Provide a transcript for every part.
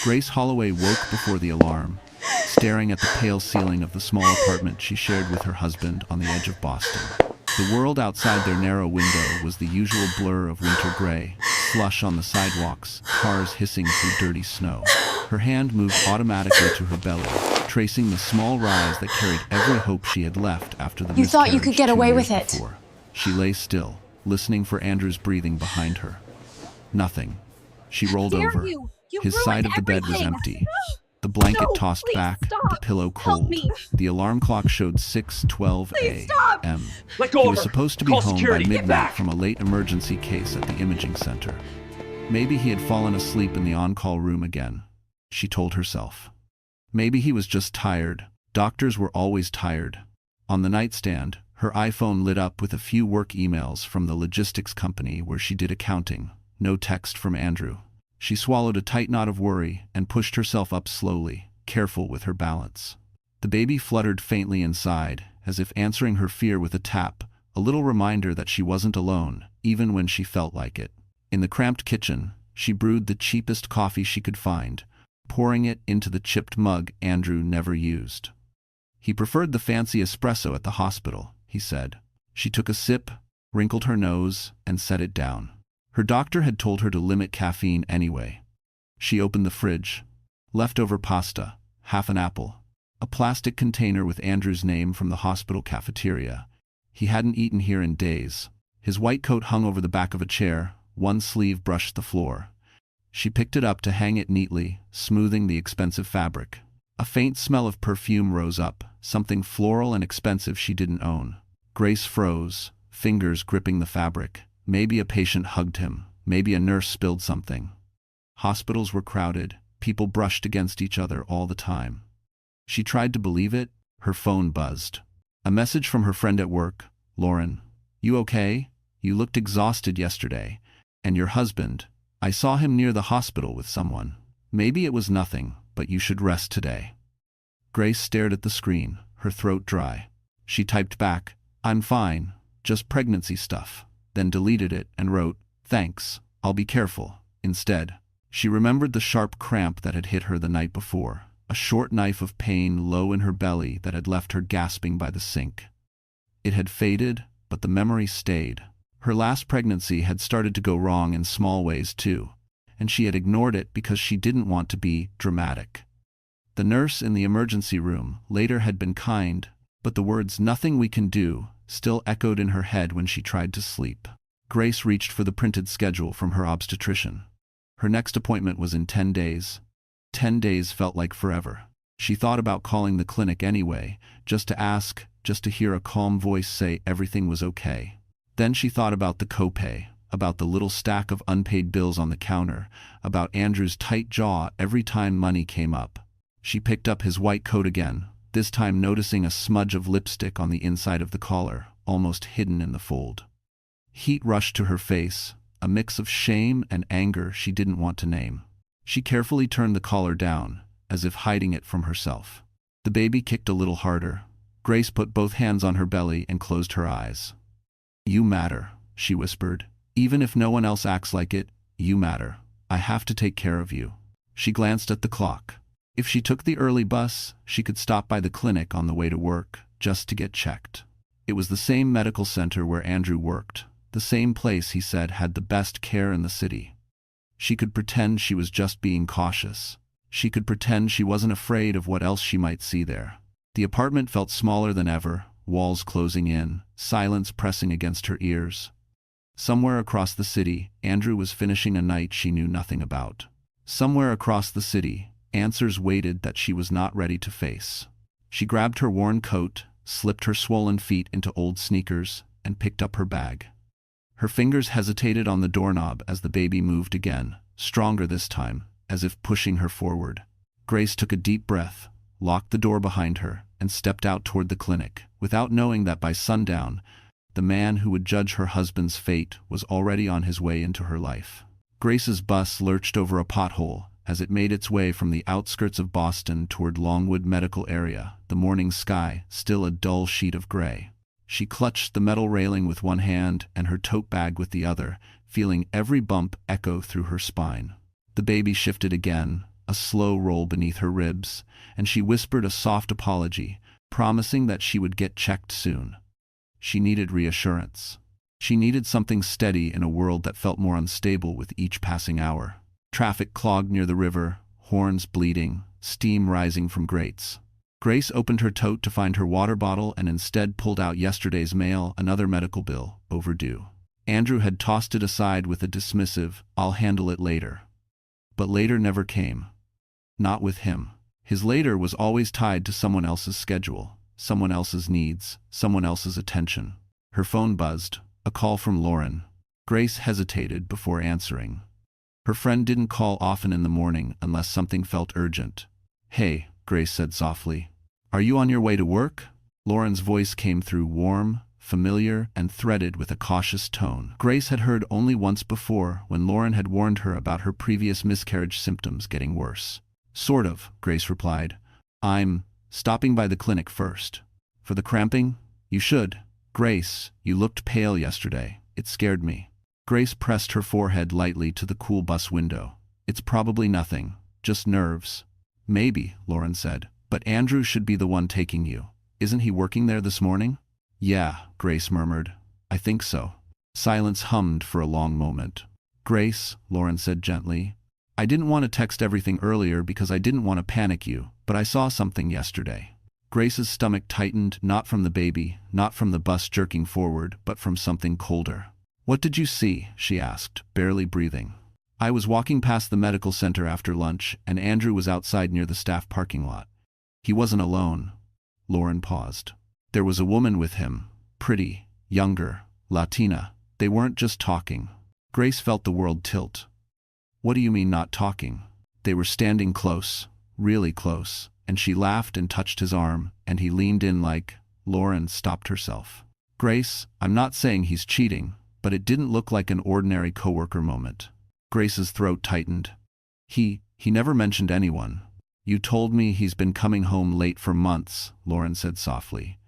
Grace Holloway woke before the alarm, staring at the pale ceiling of the small apartment she shared with her husband on the edge of Boston. The world outside their narrow window was the usual blur of winter gray, slush on the sidewalks, cars hissing through dirty snow. Her hand moved automatically to her belly, tracing the small rise that carried every hope she had left after the You thought you could get away with it. Before. She lay still, listening for Andrew's breathing behind her. Nothing. She rolled over. His side of the bed was empty. The blanket tossed back, the pillow cold. The alarm clock showed 6:12 a.m. He was supposed to be home by midnight from a late emergency case at the imaging center. Maybe he had fallen asleep in the on-call room again, she told herself. Maybe he was just tired. Doctors were always tired. On the nightstand, her iPhone lit up with a few work emails from the logistics company where she did accounting. No text from Andrew. She swallowed a tight knot of worry and pushed herself up slowly, careful with her balance. The baby fluttered faintly inside, as if answering her fear with a tap, a little reminder that she wasn't alone, even when she felt like it. In the cramped kitchen, she brewed the cheapest coffee she could find, pouring it into the chipped mug Andrew never used. He preferred the fancy espresso at the hospital, he said. She took a sip, wrinkled her nose, and set it down. Her doctor had told her to limit caffeine anyway. She opened the fridge. Leftover pasta, half an apple, a plastic container with Andrew's name from the hospital cafeteria. He hadn't eaten here in days. His white coat hung over the back of a chair, one sleeve brushed the floor. She picked it up to hang it neatly, smoothing the expensive fabric. A faint smell of perfume rose up, something floral and expensive she didn't own. Grace froze, fingers gripping the fabric. Maybe a patient hugged him. Maybe a nurse spilled something. Hospitals were crowded. People brushed against each other all the time. She tried to believe it. Her phone buzzed. A message from her friend at work. Lauren, you okay? You looked exhausted yesterday. And your husband, I saw him near the hospital with someone. Maybe it was nothing, but you should rest today. Grace stared at the screen, her throat dry. She typed back, I'm fine, just pregnancy stuff. Then deleted it and wrote, thanks, I'll be careful, instead. She remembered the sharp cramp that had hit her the night before, a short knife of pain low in her belly that had left her gasping by the sink. It had faded, but the memory stayed. Her last pregnancy had started to go wrong in small ways too, and she had ignored it because she didn't want to be dramatic. The nurse in the emergency room later had been kind, but the words "nothing we can do" still echoed in her head when she tried to sleep. Grace reached for the printed schedule from her obstetrician. Her next appointment was in 10 days. 10 days felt like forever. She thought about calling the clinic anyway, just to ask, just to hear a calm voice say everything was okay. Then she thought about the copay, about the little stack of unpaid bills on the counter, about Andrew's tight jaw every time money came up. She picked up his white coat again, this time noticing a smudge of lipstick on the inside of the collar, almost hidden in the fold. Heat rushed to her face, a mix of shame and anger she didn't want to name. She carefully turned the collar down, as if hiding it from herself. The baby kicked a little harder. Grace put both hands on her belly and closed her eyes. You matter, she whispered. Even if no one else acts like it, you matter. I have to take care of you. She glanced at the clock. If she took the early bus, she could stop by the clinic on the way to work, just to get checked. It was the same medical center where Andrew worked, the same place he said had the best care in the city. She could pretend she was just being cautious. She could pretend she wasn't afraid of what else she might see there. The apartment felt smaller than ever, walls closing in, silence pressing against her ears. Somewhere across the city, Andrew was finishing a night she knew nothing about. Somewhere across the city, answers waited that she was not ready to face. She grabbed her worn coat, slipped her swollen feet into old sneakers, and picked up her bag. Her fingers hesitated on the doorknob as the baby moved again, stronger this time, as if pushing her forward. Grace took a deep breath, locked the door behind her, and stepped out toward the clinic, without knowing that by sundown, the man who would judge her husband's fate was already on his way into her life. Grace's bus lurched over a pothole as it made its way from the outskirts of Boston toward Longwood Medical Area, the morning sky still a dull sheet of gray. She clutched the metal railing with one hand and her tote bag with the other, feeling every bump echo through her spine. The baby shifted again, a slow roll beneath her ribs, and she whispered a soft apology, promising that she would get checked soon. She needed reassurance. She needed something steady in a world that felt more unstable with each passing hour. Traffic clogged near the river, horns bleating, steam rising from grates. Grace opened her tote to find her water bottle and instead pulled out yesterday's mail, another medical bill, overdue. Andrew had tossed it aside with a dismissive, "I'll handle it later." But later never came. Not with him. His later was always tied to someone else's schedule, someone else's needs, someone else's attention. Her phone buzzed, a call from Lauren. Grace hesitated before answering. Her friend didn't call often in the morning unless something felt urgent. "Hey," Grace said softly. "Are you on your way to work?" Lauren's voice came through warm, familiar, and threaded with a cautious tone. Grace had heard only once before, when Lauren had warned her about her previous miscarriage symptoms getting worse. "Sort of," Grace replied. "I'm stopping by the clinic first." "For the cramping? You should." "Grace, you looked pale yesterday. It scared me." Grace pressed her forehead lightly to the cool bus window. "It's probably nothing, just nerves." "Maybe," Lauren said, "but Andrew should be the one taking you. Isn't he working there this morning?" "Yeah," Grace murmured. "I think so." Silence hummed for a long moment. "Grace," Lauren said gently, "I didn't want to text everything earlier because I didn't want to panic you, but I saw something yesterday." Grace's stomach tightened, not from the baby, not from the bus jerking forward, but from something colder. "What did you see?" she asked, barely breathing. "I was walking past the medical center after lunch, and Andrew was outside near the staff parking lot. He wasn't alone." Lauren paused. "There was a woman with him, pretty, younger, Latina. They weren't just talking." Grace felt the world tilt. "What do you mean not talking?" "They were standing close, really close, and she laughed and touched his arm, and he leaned in like—" Lauren stopped herself. "Grace, I'm not saying he's cheating, but it didn't look like an ordinary coworker moment." Grace's throat tightened. He never mentioned anyone." "You told me he's been coming home late for months," Lauren said softly.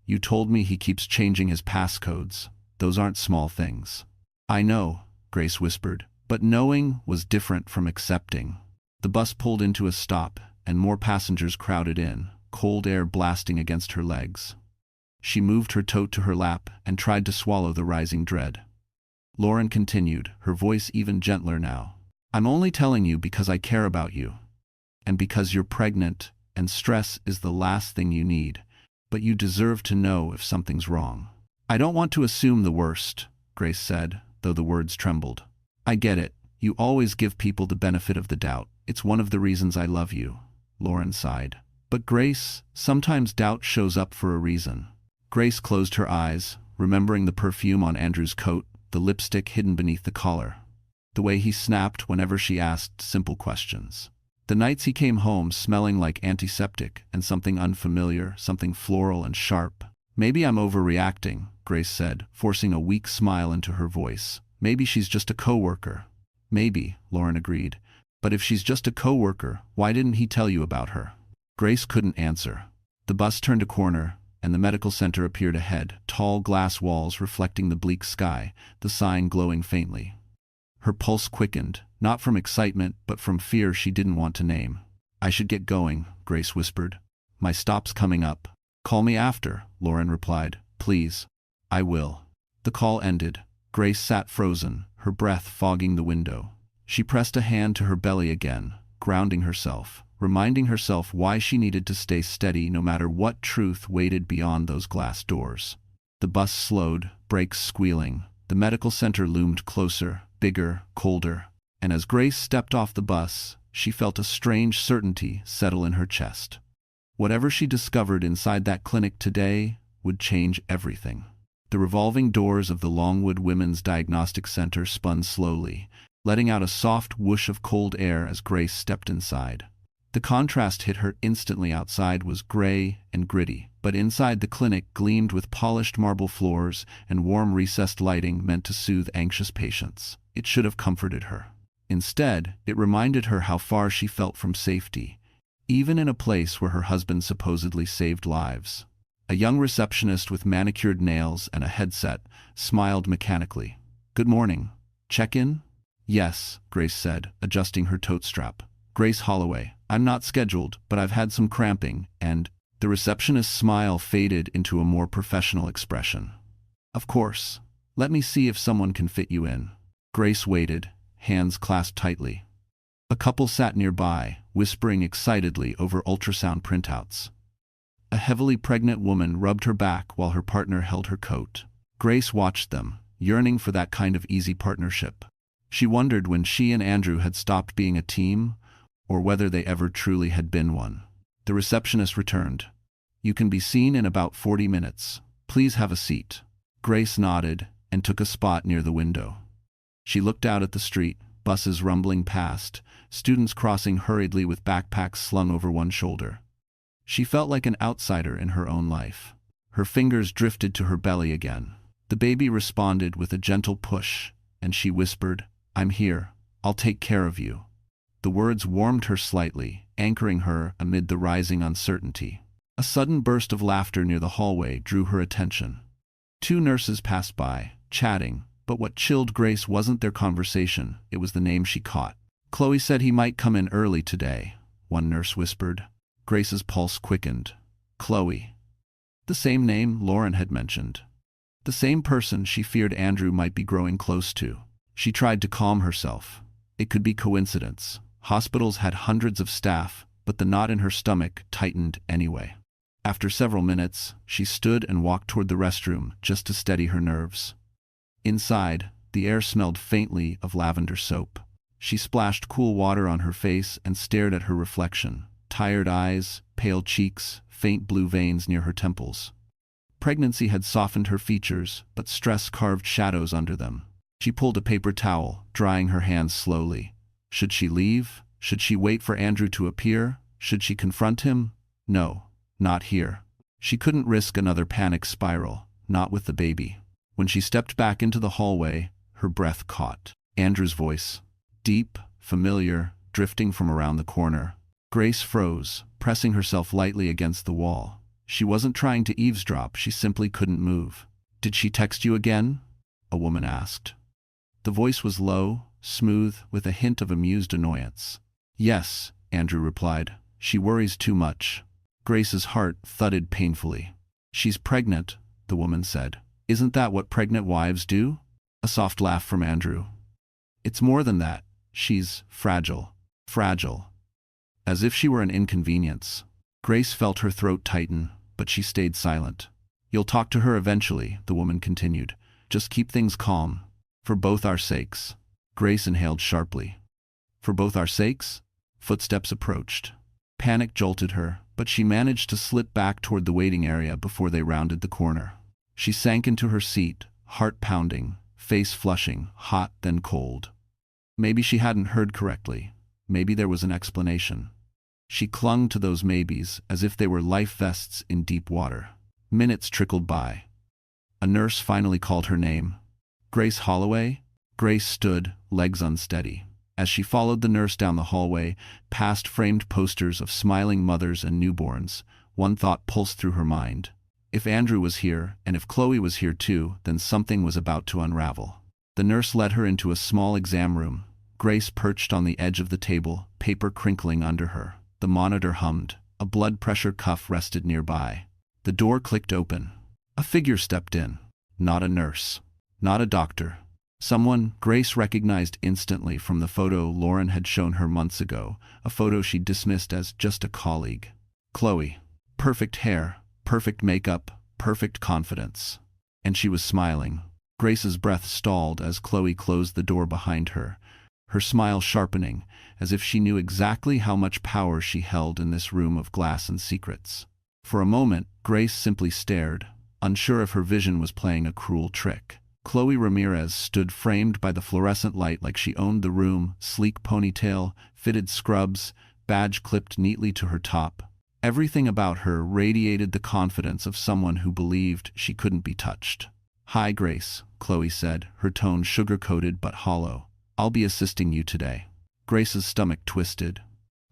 "You told me he keeps changing his passcodes. Those aren't small things." "I know," Grace whispered, but knowing was different from accepting. The bus pulled into a stop, and more passengers crowded in, cold air blasting against her legs. She moved her tote to her lap and tried to swallow the rising dread. Lauren continued, her voice even gentler now. "I'm only telling you because I care about you. And because you're pregnant, and stress is the last thing you need. But you deserve to know if something's wrong." "I don't want to assume the worst," Grace said, though the words trembled. "I get it. You always give people the benefit of the doubt. It's one of the reasons I love you." Lauren sighed. "But Grace, sometimes doubt shows up for a reason." Grace closed her eyes, remembering the perfume on Andrew's coat, the lipstick hidden beneath the collar. The way he snapped whenever she asked simple questions. The nights he came home smelling like antiseptic and something unfamiliar, something floral and sharp. "Maybe I'm overreacting," Grace said, forcing a weak smile into her voice. "Maybe she's just a coworker." "Maybe," Lauren agreed. "But if she's just a coworker, why didn't he tell you about her?" Grace couldn't answer. The bus turned a corner, and the medical center appeared ahead, tall glass walls reflecting the bleak sky, the sign glowing faintly. Her pulse quickened, not from excitement, but from fear she didn't want to name. "I should get going," Grace whispered. "My stop's coming up." "Call me after," Lauren replied. "Please." "I will." The call ended. Grace sat frozen, her breath fogging the window. She pressed a hand to her belly again, grounding herself, reminding herself why she needed to stay steady no matter what truth waited beyond those glass doors. The bus slowed, brakes squealing. The medical center loomed closer, bigger, colder. And as Grace stepped off the bus, she felt a strange certainty settle in her chest. Whatever she discovered inside that clinic today would change everything. The revolving doors of the Longwood Women's Diagnostic Center spun slowly, letting out a soft whoosh of cold air as Grace stepped inside. The contrast hit her instantly. Outside was gray and gritty, but inside the clinic gleamed with polished marble floors and warm recessed lighting meant to soothe anxious patients. It should have comforted her. Instead, it reminded her how far she felt from safety, even in a place where her husband supposedly saved lives. A young receptionist with manicured nails and a headset smiled mechanically. "Good morning. Check-in?" "Yes," Grace said, adjusting her tote strap. Grace Holloway. I'm not scheduled, but I've had some cramping, and the receptionist's smile faded into a more professional expression. Of course. Let me see if someone can fit you in. Grace waited, hands clasped tightly. A couple sat nearby, whispering excitedly over ultrasound printouts. A heavily pregnant woman rubbed her back while her partner held her coat. Grace watched them, yearning for that kind of easy partnership. She wondered when she and Andrew had stopped being a team, or whether they ever truly had been one. The receptionist returned. You can be seen in about 40 minutes. Please have a seat. Grace nodded and took a spot near the window. She looked out at the street, buses rumbling past, students crossing hurriedly with backpacks slung over one shoulder. She felt like an outsider in her own life. Her fingers drifted to her belly again. The baby responded with a gentle push, and she whispered, I'm here. I'll take care of you. The words warmed her slightly, anchoring her amid the rising uncertainty. A sudden burst of laughter near the hallway drew her attention. Two nurses passed by, chatting, but what chilled Grace wasn't their conversation, it was the name she caught. Chloe said he might come in early today, one nurse whispered. Grace's pulse quickened. Chloe. The same name Lauren had mentioned. The same person she feared Andrew might be growing close to. She tried to calm herself. It could be coincidence. Hospitals had hundreds of staff, but the knot in her stomach tightened anyway. After several minutes, she stood and walked toward the restroom just to steady her nerves. Inside, the air smelled faintly of lavender soap. She splashed cool water on her face and stared at her reflection. Tired eyes, pale cheeks, faint blue veins near her temples. Pregnancy had softened her features, but stress carved shadows under them. She pulled a paper towel, drying her hands slowly. Should she leave? Should she wait for Andrew to appear? Should she confront him? No, not here. She couldn't risk another panic spiral, not with the baby. When she stepped back into the hallway, her breath caught Andrew's voice. Deep, familiar, drifting from around the corner. Grace froze, pressing herself lightly against the wall. She wasn't trying to eavesdrop, she simply couldn't move. Did she text you again? A woman asked. The voice was low, smooth, with a hint of amused annoyance. Yes, Andrew replied. She worries too much. Grace's heart thudded painfully. She's pregnant, the woman said. Isn't that what pregnant wives do? A soft laugh from Andrew. It's more than that. She's fragile. Fragile. As if she were an inconvenience. Grace felt her throat tighten, but she stayed silent. You'll talk to her eventually, the woman continued. Just keep things calm. For both our sakes. Grace inhaled sharply. For both our sakes? Footsteps approached. Panic jolted her, but she managed to slip back toward the waiting area before they rounded the corner. She sank into her seat, heart pounding, face flushing, hot then cold. Maybe she hadn't heard correctly. Maybe there was an explanation. She clung to those maybes as if they were life vests in deep water. Minutes trickled by. A nurse finally called her name. Grace Holloway? Grace stood, legs unsteady. As she followed the nurse down the hallway, past framed posters of smiling mothers and newborns, one thought pulsed through her mind. If Andrew was here, and if Chloe was here too, then something was about to unravel. The nurse led her into a small exam room. Grace perched on the edge of the table, paper crinkling under her. The monitor hummed. A blood pressure cuff rested nearby. The door clicked open. A figure stepped in. Not a nurse. Not a doctor. Someone Grace recognized instantly from the photo Lauren had shown her months ago, a photo she dismissed as just a colleague. Chloe. Perfect hair, perfect makeup, perfect confidence. And she was smiling. Grace's breath stalled as Chloe closed the door behind her, her smile sharpening, as if she knew exactly how much power she held in this room of glass and secrets. For a moment, Grace simply stared, unsure if her vision was playing a cruel trick. Chloe Ramirez stood framed by the fluorescent light like she owned the room, sleek ponytail, fitted scrubs, badge clipped neatly to her top. Everything about her radiated the confidence of someone who believed she couldn't be touched. Hi, Grace, Chloe said, her tone sugar-coated but hollow. I'll be assisting you today. Grace's stomach twisted.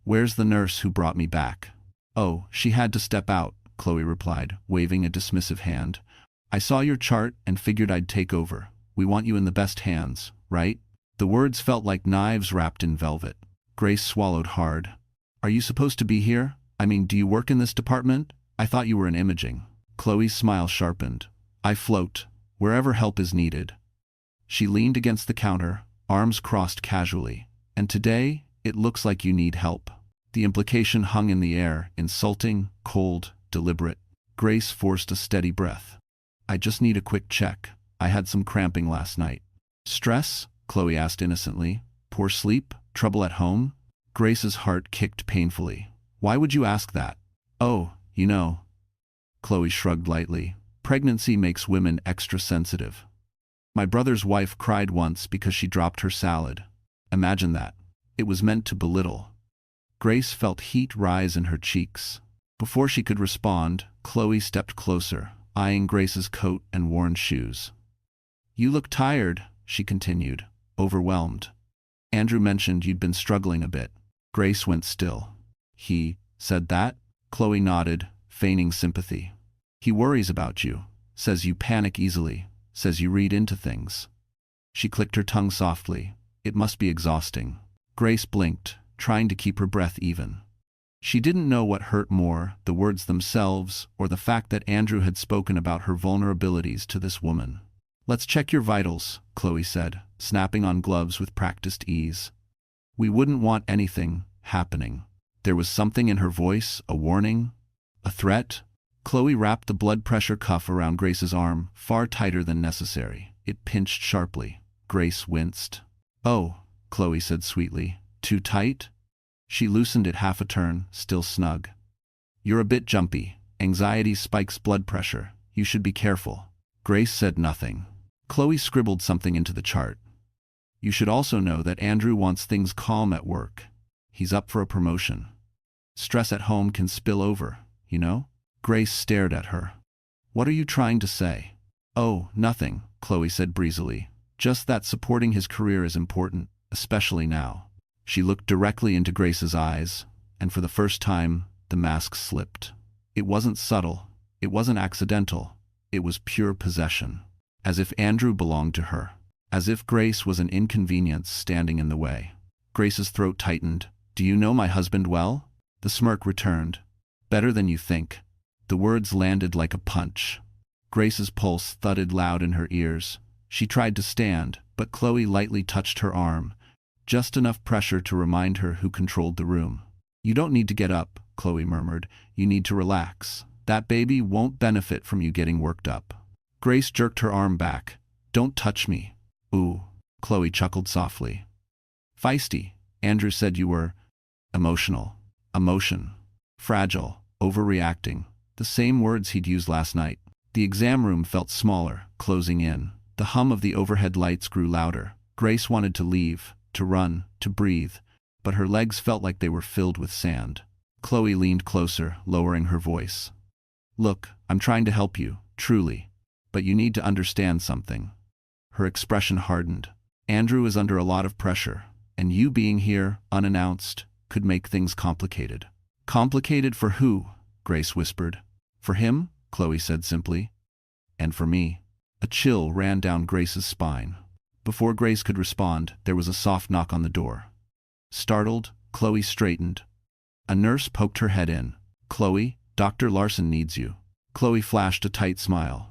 Where's the nurse who brought me back? Oh, she had to step out, Chloe replied, waving a dismissive hand. I saw your chart and figured I'd take over. We want you in the best hands, right? The words felt like knives wrapped in velvet. Grace swallowed hard. Are you supposed to be here? I mean, do you work in this department? I thought you were in imaging. Chloe's smile sharpened. I float, wherever help is needed. She leaned against the counter, arms crossed casually. And today, it looks like you need help. The implication hung in the air, insulting, cold, deliberate. Grace forced a steady breath. I just need a quick check. I had some cramping last night. Stress? Chloe asked innocently. Poor sleep? Trouble at home? Grace's heart kicked painfully. Why would you ask that? Oh, you know. Chloe shrugged lightly. Pregnancy makes women extra sensitive. My brother's wife cried once because she dropped her salad. Imagine that. It was meant to belittle. Grace felt heat rise in her cheeks. Before she could respond, Chloe stepped closer, eyeing Grace's coat and worn shoes. You look tired, she continued, overwhelmed. Andrew mentioned you'd been struggling a bit. Grace went still. He said that? Chloe nodded, feigning sympathy. He worries about you, says you panic easily, says you read into things. She clicked her tongue softly. It must be exhausting. Grace blinked, trying to keep her breath even. She didn't know what hurt more, the words themselves, or the fact that Andrew had spoken about her vulnerabilities to this woman. Let's check your vitals, Chloe said, snapping on gloves with practiced ease. We wouldn't want anything happening. There was something in her voice, a warning, a threat. Chloe wrapped the blood pressure cuff around Grace's arm, far tighter than necessary. It pinched sharply. Grace winced. Oh, Chloe said sweetly. Too tight? She loosened it half a turn, still snug. You're a bit jumpy. Anxiety spikes blood pressure. You should be careful. Grace said nothing. Chloe scribbled something into the chart. You should also know that Andrew wants things calm at work. He's up for a promotion. Stress at home can spill over, you know? Grace stared at her. What are you trying to say? Oh, nothing, Chloe said breezily. Just that supporting his career is important, especially now. She looked directly into Grace's eyes, and for the first time, the mask slipped. It wasn't subtle. It wasn't accidental. It was pure possession. As if Andrew belonged to her. As if Grace was an inconvenience standing in the way. Grace's throat tightened. Do you know my husband well? The smirk returned. Better than you think. The words landed like a punch. Grace's pulse thudded loud in her ears. She tried to stand, but Chloe lightly touched her arm. Just enough pressure to remind her who controlled the room. You don't need to get up, Chloe murmured. You need to relax. That baby won't benefit from you getting worked up. Grace jerked her arm back. Don't touch me. Ooh, Chloe chuckled softly. Feisty. Andrew said you were emotional. Emotion. Fragile. Overreacting. The same words he'd used last night. The exam room felt smaller, closing in. The hum of the overhead lights grew louder. Grace wanted to leave, to run, to breathe, but her legs felt like they were filled with sand. Chloe leaned closer, lowering her voice. Look, I'm trying to help you, truly. But you need to understand something. Her expression hardened. Andrew is under a lot of pressure, and you being here, unannounced, could make things complicated. Complicated for who? Grace whispered. For him? Chloe said simply. And for me. A chill ran down Grace's spine. Before Grace could respond, there was a soft knock on the door. Startled, Chloe straightened. A nurse poked her head in. Chloe, Dr. Larson needs you. Chloe flashed a tight smile.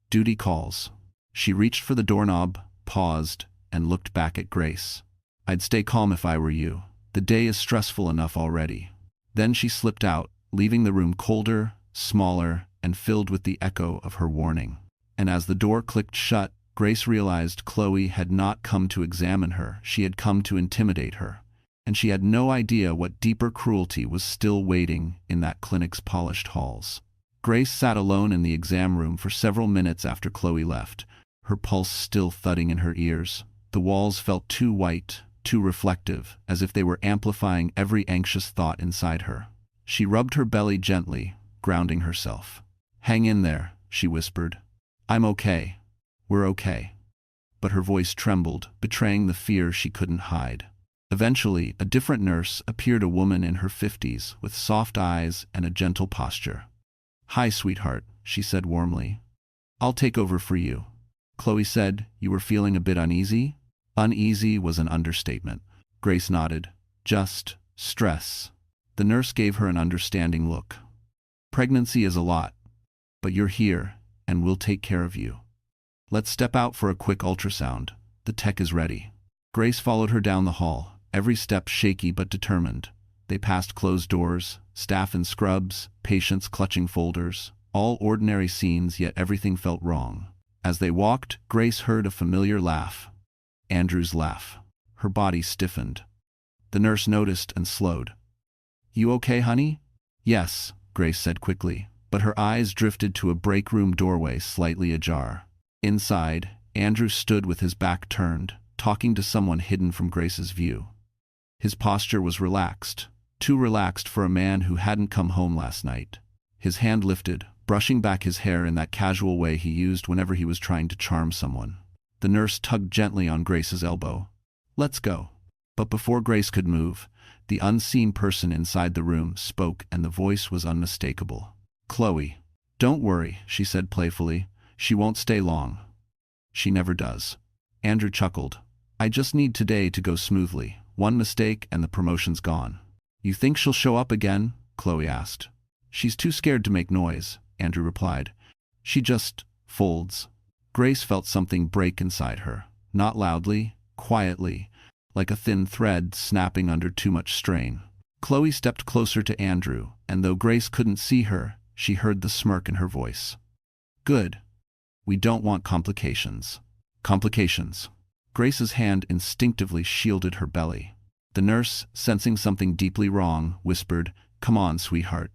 Duty calls. She reached for the doorknob, paused, and looked back at Grace. I'd stay calm if I were you. The day is stressful enough already. Then she slipped out, leaving the room colder, smaller, and filled with the echo of her warning. And as the door clicked shut, Grace realized Chloe had not come to examine her, she had come to intimidate her. And she had no idea what deeper cruelty was still waiting in that clinic's polished halls. Grace sat alone in the exam room for several minutes after Chloe left, her pulse still thudding in her ears. The walls felt too white, too reflective, as if they were amplifying every anxious thought inside her. She rubbed her belly gently, grounding herself. Hang in there, she whispered. I'm okay. We're okay. But her voice trembled, betraying the fear she couldn't hide. Eventually, a different nurse appeared, a woman in her 50s, with soft eyes and a gentle posture. Hi, sweetheart, she said warmly. I'll take over for you. Chloe said, you were feeling a bit uneasy? Uneasy was an understatement. Grace nodded. Just stress. The nurse gave her an understanding look. Pregnancy is a lot, but you're here, and we'll take care of you. Let's step out for a quick ultrasound. The tech is ready. Grace followed her down the hall, every step shaky but determined. They passed closed doors, staff in scrubs, patients clutching folders, all ordinary scenes, yet everything felt wrong. As they walked, Grace heard a familiar laugh. Andrew's laugh. Her body stiffened. The nurse noticed and slowed. "You okay, honey?" "Yes," Grace said quickly, but her eyes drifted to a break room doorway slightly ajar. Inside, Andrew stood with his back turned, talking to someone hidden from Grace's view. His posture was relaxed, too relaxed for a man who hadn't come home last night. His hand lifted, brushing back his hair in that casual way he used whenever he was trying to charm someone. The nurse tugged gently on Grace's elbow. "Let's go." But before Grace could move, the unseen person inside the room spoke, and the voice was unmistakable. "Chloe." "Don't worry," she said playfully. "She won't stay long." "She never does." Andrew chuckled. "I just need today to go smoothly. One mistake and the promotion's gone." "You think she'll show up again?" Chloe asked. "She's too scared to make noise," Andrew replied. "She just folds." Grace felt something break inside her, not loudly, quietly, like a thin thread snapping under too much strain. Chloe stepped closer to Andrew, and though Grace couldn't see her, she heard the smirk in her voice. "Good. We don't want complications." "Complications." Grace's hand instinctively shielded her belly. The nurse, sensing something deeply wrong, whispered, "Come on, sweetheart."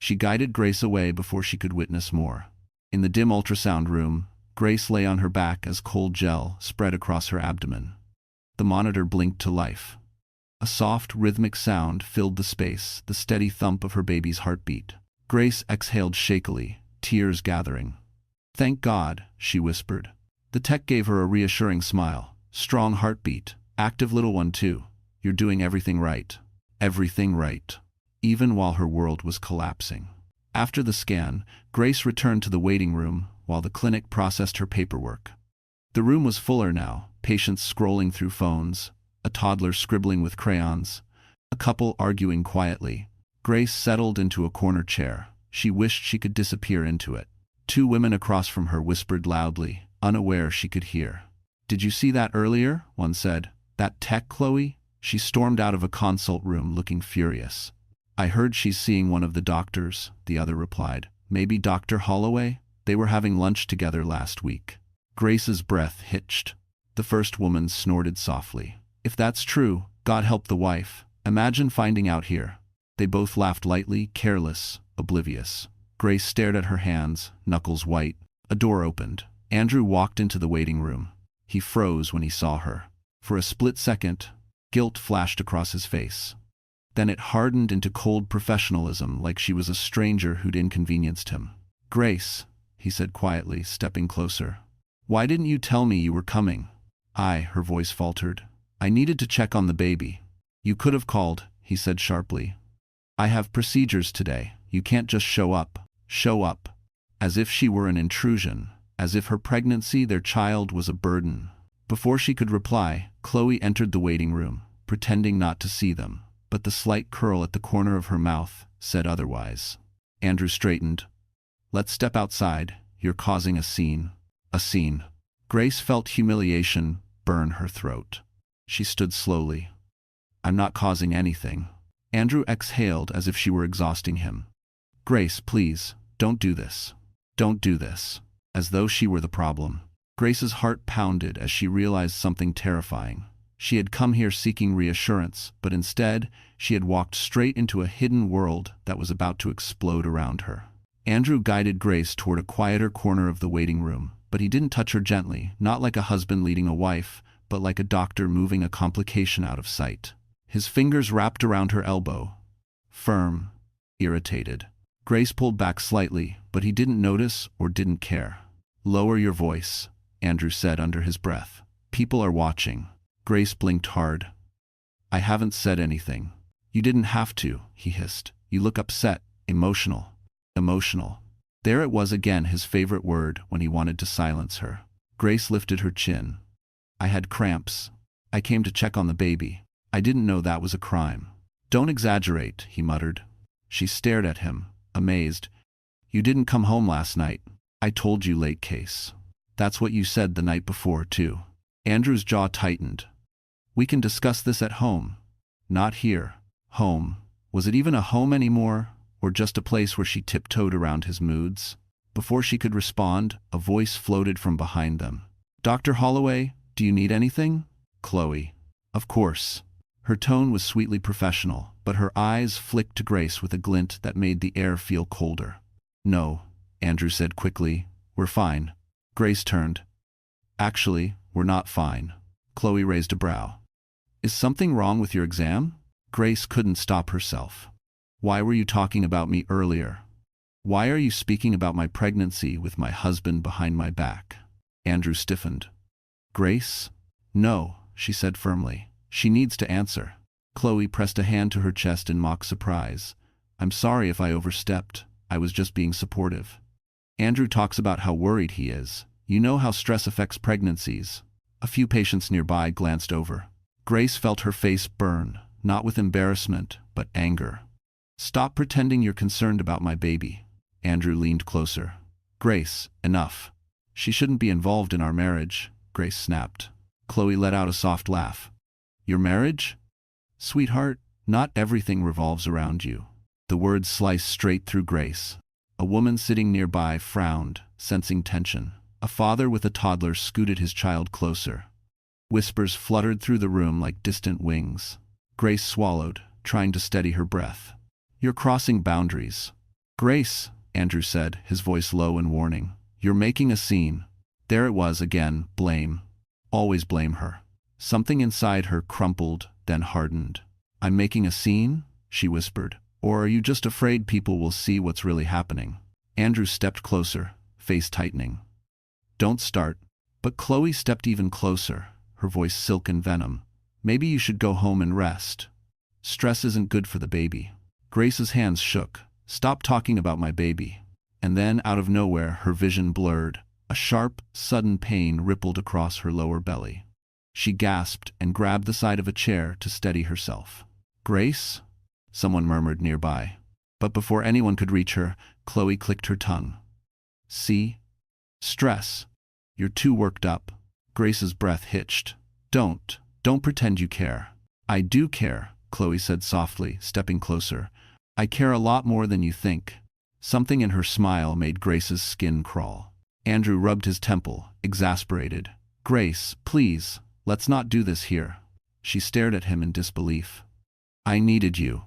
She guided Grace away before she could witness more. In the dim ultrasound room, Grace lay on her back as cold gel spread across her abdomen. The monitor blinked to life. A soft, rhythmic sound filled the space, the steady thump of her baby's heartbeat. Grace exhaled shakily, tears gathering. "Thank God," she whispered. The tech gave her a reassuring smile. "Strong heartbeat. Active little one too. You're doing everything right." Everything right. Even while her world was collapsing. After the scan, Grace returned to the waiting room while the clinic processed her paperwork. The room was fuller now, patients scrolling through phones, a toddler scribbling with crayons, a couple arguing quietly. Grace settled into a corner chair. She wished she could disappear into it. Two women across from her whispered loudly, unaware she could hear. "Did you see that earlier?" one said. "That tech, Chloe?" She stormed out of a consult room looking furious. "I heard she's seeing one of the doctors," the other replied. "Maybe Dr. Holloway? They were having lunch together last week." Grace's breath hitched. The first woman snorted softly. "If that's true, God help the wife. Imagine finding out here." They both laughed lightly, careless, oblivious. Grace stared at her hands, knuckles white. A door opened. Andrew walked into the waiting room. He froze when he saw her. For a split second, guilt flashed across his face. Then it hardened into cold professionalism, like she was a stranger who'd inconvenienced him. "Grace," he said quietly, stepping closer. "Why didn't you tell me you were coming?" Her voice faltered. "I needed to check on the baby." "You could have called," he said sharply. "I have procedures today. You can't just show up." Show up. As if she were an intrusion. As if her pregnancy, their child, was a burden. Before she could reply, Chloe entered the waiting room, pretending not to see them. But the slight curl at the corner of her mouth said otherwise. Andrew straightened. "Let's step outside. You're causing a scene." A scene. Grace felt humiliation burn her throat. She stood slowly. "I'm not causing anything." Andrew exhaled as if she were exhausting him. "Grace, please, don't do this. Don't do this." As though she were the problem. Grace's heart pounded as she realized something terrifying. She had come here seeking reassurance, but instead, she had walked straight into a hidden world that was about to explode around her. Andrew guided Grace toward a quieter corner of the waiting room, but he didn't touch her gently, not like a husband leading a wife, but like a doctor moving a complication out of sight. His fingers wrapped around her elbow. Firm. Irritated. Grace pulled back slightly, but he didn't notice or didn't care. "Lower your voice," Andrew said under his breath. "People are watching." Grace blinked hard. "I haven't said anything." "You didn't have to," he hissed. "You look upset, emotional." Emotional. There it was again, his favorite word when he wanted to silence her. Grace lifted her chin. "I had cramps. I came to check on the baby." I didn't know that was a crime. Don't exaggerate, he muttered. She stared at him, amazed. You didn't come home last night. I told you late case. That's what you said the night before, too. Andrew's jaw tightened. We can discuss this at home. Not here. Home. Was it even a home anymore, or just a place where she tiptoed around his moods? Before she could respond, a voice floated from behind them. Dr. Holloway, do you need anything? Chloe. Of course. Her tone was sweetly professional, but her eyes flicked to Grace with a glint that made the air feel colder. No, Andrew said quickly. We're fine. Grace turned. Actually, we're not fine. Chloe raised a brow. Is something wrong with your exam? Grace couldn't stop herself. Why were you talking about me earlier? Why are you speaking about my pregnancy with my husband behind my back? Andrew stiffened. Grace? No, she said firmly. She needs to answer. Chloe pressed a hand to her chest in mock surprise. I'm sorry if I overstepped. I was just being supportive. Andrew talks about how worried he is. You know how stress affects pregnancies. A few patients nearby glanced over. Grace felt her face burn, not with embarrassment, but anger. Stop pretending you're concerned about my baby. Andrew leaned closer. Grace, enough. She shouldn't be involved in our marriage, Grace snapped. Chloe let out a soft laugh. Your marriage? Sweetheart, not everything revolves around you. The words sliced straight through Grace. A woman sitting nearby frowned, sensing tension. A father with a toddler scooted his child closer. Whispers fluttered through the room like distant wings. Grace swallowed, trying to steady her breath. You're crossing boundaries. Grace, Andrew said, his voice low and warning. You're making a scene. There it was again, blame. Always blame her. Something inside her crumpled, then hardened. I'm making a scene? She whispered. Or are you just afraid people will see what's really happening? Andrew stepped closer, face tightening. Don't start. But Chloe stepped even closer, her voice silken venom. Maybe you should go home and rest. Stress isn't good for the baby. Grace's hands shook. Stop talking about my baby. And then, out of nowhere, her vision blurred. A sharp, sudden pain rippled across her lower belly. She gasped and grabbed the side of a chair to steady herself. Grace? Someone murmured nearby. But before anyone could reach her, Chloe clicked her tongue. See? Stress. You're too worked up. Grace's breath hitched. Don't pretend you care. I do care, Chloe said softly, stepping closer. I care a lot more than you think. Something in her smile made Grace's skin crawl. Andrew rubbed his temple, exasperated. Grace, please, let's not do this here. She stared at him in disbelief. I needed you.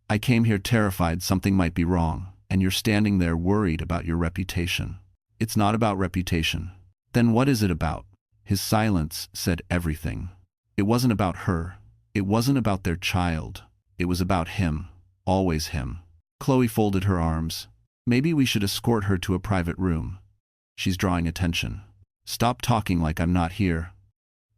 I came here terrified something might be wrong, and you're standing there worried about your reputation. It's not about reputation. Then what is it about? His silence said everything. It wasn't about her. It wasn't about their child. It was about him. Always him. Chloe folded her arms. Maybe we should escort her to a private room. She's drawing attention. Stop talking like I'm not here.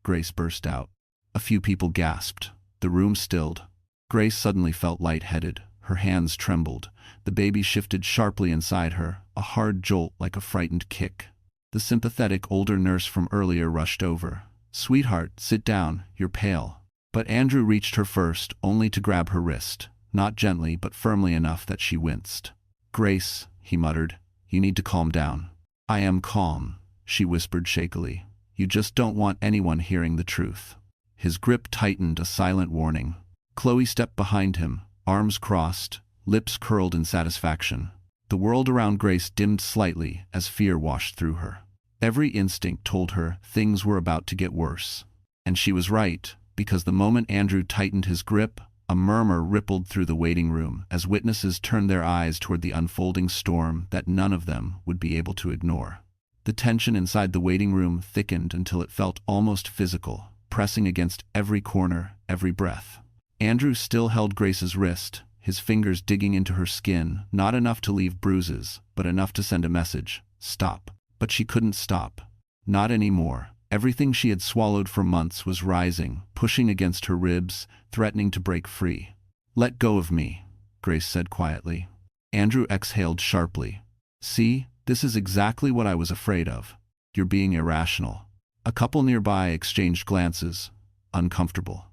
Grace burst out. A few people gasped. The room stilled. Grace suddenly felt lightheaded. Her hands trembled. The baby shifted sharply inside her, a hard jolt like a frightened kick. The sympathetic older nurse from earlier rushed over. Sweetheart, sit down, you're pale. But Andrew reached her first, only to grab her wrist, not gently but firmly enough that she winced. Grace, he muttered, you need to calm down. I am calm, she whispered shakily. You just don't want anyone hearing the truth. His grip tightened, a silent warning. Chloe stepped behind him, arms crossed, lips curled in satisfaction. The world around Grace dimmed slightly as fear washed through her. Every instinct told her things were about to get worse. And she was right, because the moment Andrew tightened his grip, a murmur rippled through the waiting room as witnesses turned their eyes toward the unfolding storm that none of them would be able to ignore. The tension inside the waiting room thickened until it felt almost physical, pressing against every corner, every breath. Andrew still held Grace's wrist, his fingers digging into her skin, not enough to leave bruises, but enough to send a message. Stop. But she couldn't stop. Not anymore. Everything she had swallowed for months was rising, pushing against her ribs, threatening to break free. Let go of me, Grace said quietly. Andrew exhaled sharply. See, this is exactly what I was afraid of. You're being irrational. A couple nearby exchanged glances, uncomfortable.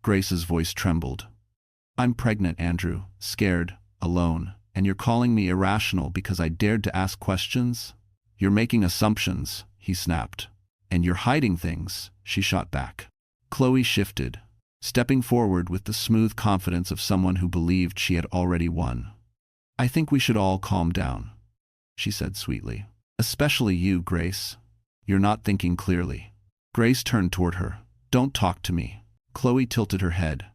Grace's voice trembled. I'm pregnant, Andrew, scared, alone, and you're calling me irrational because I dared to ask questions? You're making assumptions, he snapped. And you're hiding things, she shot back. Chloe shifted, stepping forward with the smooth confidence of someone who believed she had already won. I think we should all calm down, she said sweetly. Especially you, Grace. You're not thinking clearly. Grace turned toward her. Don't talk to me. Chloe tilted her head.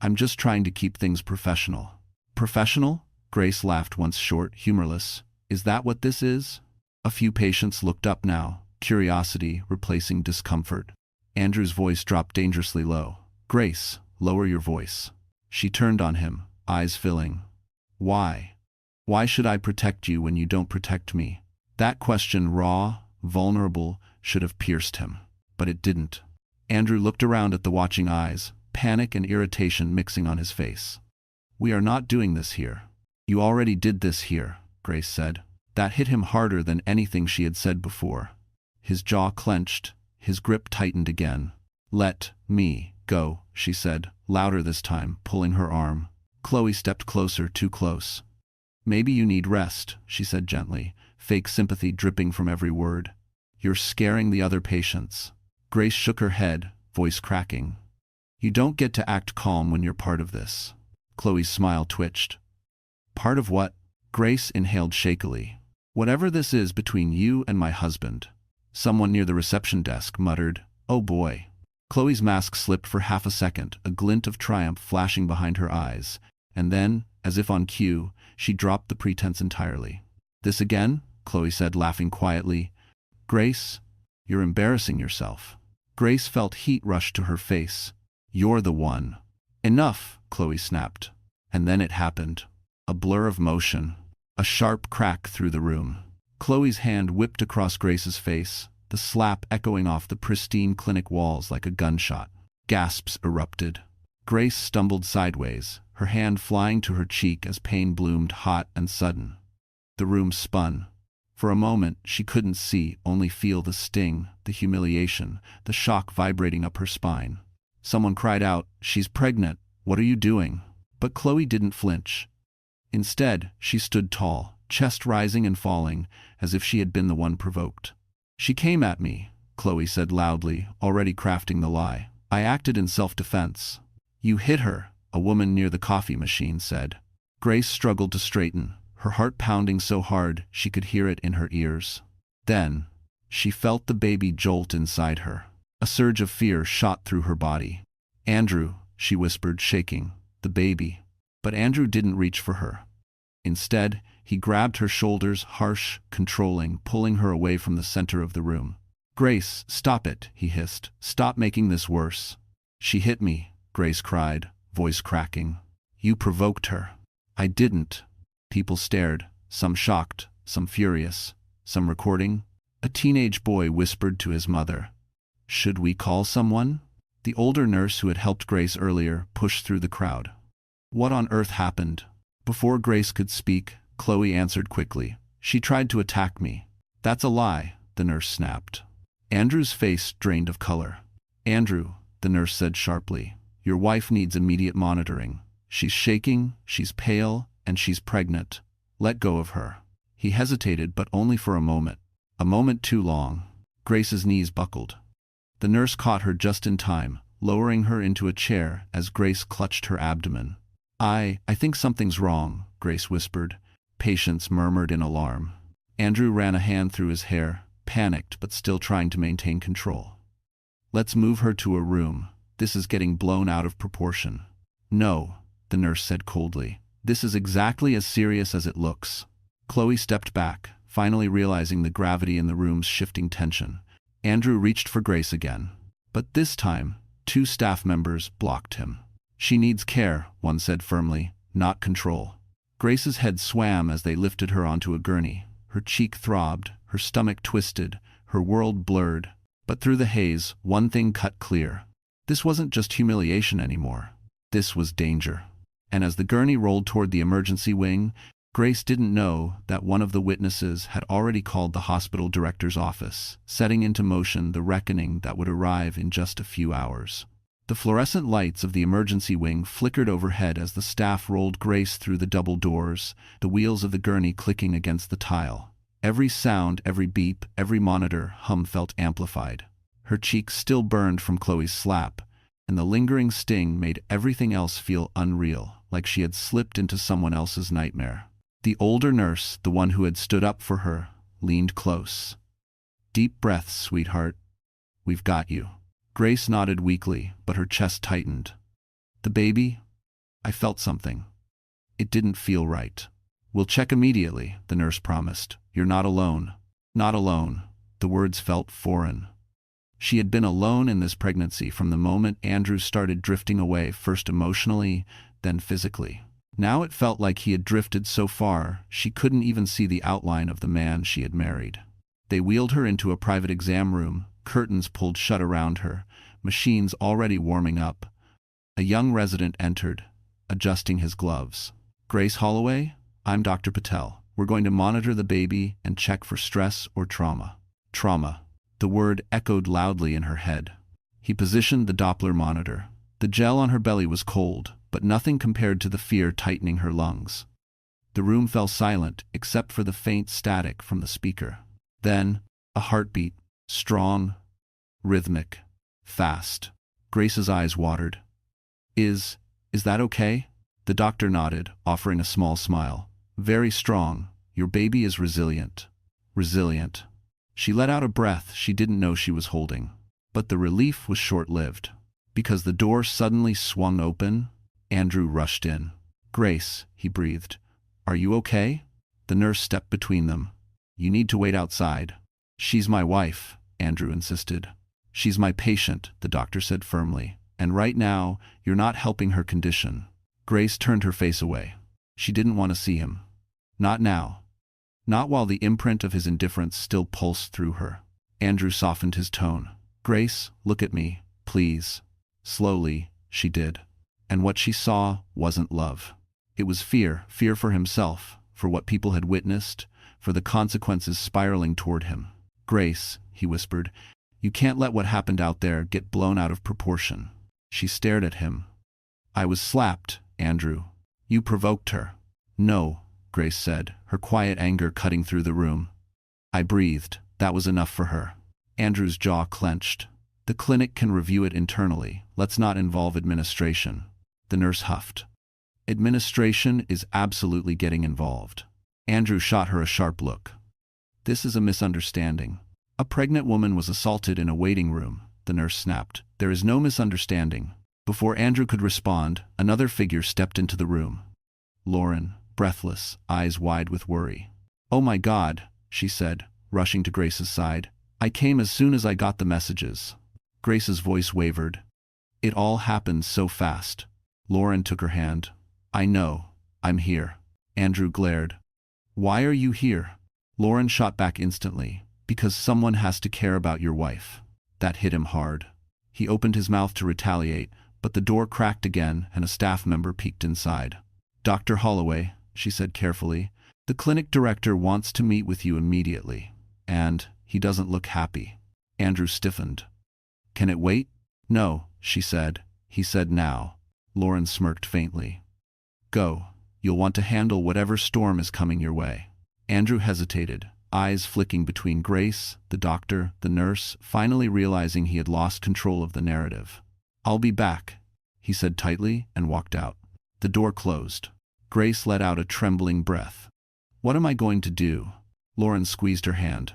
I'm just trying to keep things professional. Professional? Grace laughed once short, humorless. Is that what this is? A few patients looked up now, curiosity replacing discomfort. Andrew's voice dropped dangerously low. Grace, lower your voice. She turned on him, eyes filling. Why? Why should I protect you when you don't protect me? That question, raw, vulnerable, should have pierced him. But it didn't. Andrew looked around at the watching eyes, panic and irritation mixing on his face. We are not doing this here. You already did this here, Grace said. That hit him harder than anything she had said before. His jaw clenched, his grip tightened again. Let me go, she said, louder this time, pulling her arm. Chloe stepped closer, too close. Maybe you need rest, she said gently, fake sympathy dripping from every word. You're scaring the other patients. Grace shook her head, voice cracking. You don't get to act calm when you're part of this. Chloe's smile twitched. Part of what? Grace inhaled shakily. Whatever this is between you and my husband. Someone near the reception desk muttered, Oh boy. Chloe's mask slipped for half a second, a glint of triumph flashing behind her eyes, and then, as if on cue, she dropped the pretense entirely. This again? Chloe said, laughing quietly. Grace, you're embarrassing yourself. Grace felt heat rush to her face. You're the one. Enough, Chloe snapped. And then it happened. A blur of motion. A sharp crack through the room. Chloe's hand whipped across Grace's face, the slap echoing off the pristine clinic walls like a gunshot. Gasps erupted. Grace stumbled sideways, her hand flying to her cheek as pain bloomed hot and sudden. The room spun. For a moment, she couldn't see, only feel the sting, the humiliation, the shock vibrating up her spine. Someone cried out, She's pregnant. What are you doing? But Chloe didn't flinch. Instead, she stood tall, chest rising and falling, as if she had been the one provoked. She came at me, Chloe said loudly, already crafting the lie. I acted in self-defense. You hit her, a woman near the coffee machine said. Grace struggled to straighten, her heart pounding so hard she could hear it in her ears. Then, she felt the baby jolt inside her. A surge of fear shot through her body. Andrew, she whispered, shaking. The baby. But Andrew didn't reach for her. Instead, he grabbed her shoulders, harsh, controlling, pulling her away from the center of the room. Grace, stop it, he hissed. Stop making this worse. She hit me, Grace cried, voice cracking. You provoked her. I didn't. People stared, some shocked, some furious, some recording. A teenage boy whispered to his mother. Should we call someone? The older nurse who had helped Grace earlier pushed through the crowd. What on earth happened? Before Grace could speak, Chloe answered quickly. She tried to attack me. That's a lie, the nurse snapped. Andrew's face drained of color. Andrew, the nurse said sharply, your wife needs immediate monitoring. She's shaking, she's pale, and she's pregnant. Let go of her. He hesitated, but only for a moment. A moment too long. Grace's knees buckled. The nurse caught her just in time, lowering her into a chair as Grace clutched her abdomen. I think something's wrong, Grace whispered. Patients murmured in alarm. Andrew ran a hand through his hair, panicked but still trying to maintain control. Let's move her to a room. This is getting blown out of proportion. No, the nurse said coldly. This is exactly as serious as it looks. Chloe stepped back, finally realizing the gravity in the room's shifting tension. Andrew reached for Grace again. But this time, 2 staff members blocked him. She needs care, one said firmly, not control. Grace's head swam as they lifted her onto a gurney. Her cheek throbbed, her stomach twisted, her world blurred. But through the haze, one thing cut clear. This wasn't just humiliation anymore. This was danger. And as the gurney rolled toward the emergency wing, Grace didn't know that one of the witnesses had already called the hospital director's office, setting into motion the reckoning that would arrive in just a few hours. The fluorescent lights of the emergency wing flickered overhead as the staff rolled Grace through the double doors, the wheels of the gurney clicking against the tile. Every sound, every beep, every monitor hum felt amplified. Her cheeks still burned from Chloe's slap, and the lingering sting made everything else feel unreal, like she had slipped into someone else's nightmare. The older nurse, the one who had stood up for her, leaned close. "Deep breaths, sweetheart. We've got you." Grace nodded weakly, but her chest tightened. "The baby?" I felt something. It didn't feel right. "We'll check immediately," the nurse promised. "You're not alone." Not alone. The words felt foreign. She had been alone in this pregnancy from the moment Andrew started drifting away, first emotionally, then physically. Now it felt like he had drifted so far she couldn't even see the outline of the man she had married. They wheeled her into a private exam room, curtains pulled shut around her, machines already warming up. A young resident entered, adjusting his gloves. "Grace Holloway, I'm Dr. Patel. We're going to monitor the baby and check for stress or trauma." Trauma. The word echoed loudly in her head. He positioned the Doppler monitor. The gel on her belly was cold, but nothing compared to the fear tightening her lungs. The room fell silent except for the faint static from the speaker. Then, a heartbeat, strong, rhythmic, fast. Grace's eyes watered. Is that okay?" The doctor nodded, offering a small smile. "Very strong. Your baby is resilient." Resilient. She let out a breath she didn't know she was holding. But the relief was short-lived. Because the door suddenly swung open, Andrew rushed in. "Grace," he breathed. "Are you okay?" The nurse stepped between them. "You need to wait outside." "She's my wife," Andrew insisted. "She's my patient," the doctor said firmly. "And right now, you're not helping her condition." Grace turned her face away. She didn't want to see him. Not now. Not while the imprint of his indifference still pulsed through her. Andrew softened his tone. "Grace, look at me, please." Slowly, she did. And what she saw wasn't love. It was fear. Fear for himself, for what people had witnessed, for the consequences spiraling toward him. "Grace," he whispered, "you can't let what happened out there get blown out of proportion." She stared at him. "I was slapped, Andrew. You provoked her." "No," Grace said, her quiet anger cutting through the room. "I breathed. That was enough for her." Andrew's jaw clenched. "The clinic can review it internally. Let's not involve administration." The nurse huffed. "Administration is absolutely getting involved." Andrew shot her a sharp look. "This is a misunderstanding. A pregnant woman was assaulted in a waiting room," the nurse snapped. "There is no misunderstanding." Before Andrew could respond, another figure stepped into the room. Lauren, breathless, eyes wide with worry. "Oh my God," she said, rushing to Grace's side. "I came as soon as I got the messages." Grace's voice wavered. "It all happened so fast." Lauren took her hand. "I know. I'm here." Andrew glared. "Why are you here?" Lauren shot back instantly. "Because someone has to care about your wife." That hit him hard. He opened his mouth to retaliate, but the door cracked again and a staff member peeked inside. "Dr. Holloway," she said carefully, "the clinic director wants to meet with you immediately. And he doesn't look happy." Andrew stiffened. "Can it wait?" "No," she said. "He said now." Lauren smirked faintly. "Go. You'll want to handle whatever storm is coming your way." Andrew hesitated, eyes flicking between Grace, the doctor, the nurse, finally realizing he had lost control of the narrative. "I'll be back," he said tightly and walked out. The door closed. Grace let out a trembling breath. "What am I going to do?" Lauren squeezed her hand.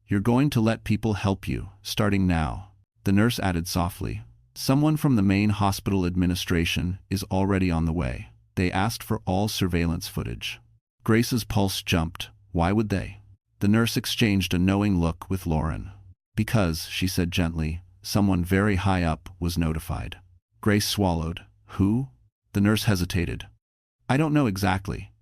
"You're going to let people help you, starting now." The nurse added softly, "Someone from the main hospital administration is already on the way. They asked for all surveillance footage." Grace's pulse jumped. Why would they? The nurse exchanged a knowing look with Lauren. "Because," she said gently, "someone very high up was notified." Grace swallowed. "Who?" The nurse hesitated. "I don't know exactly.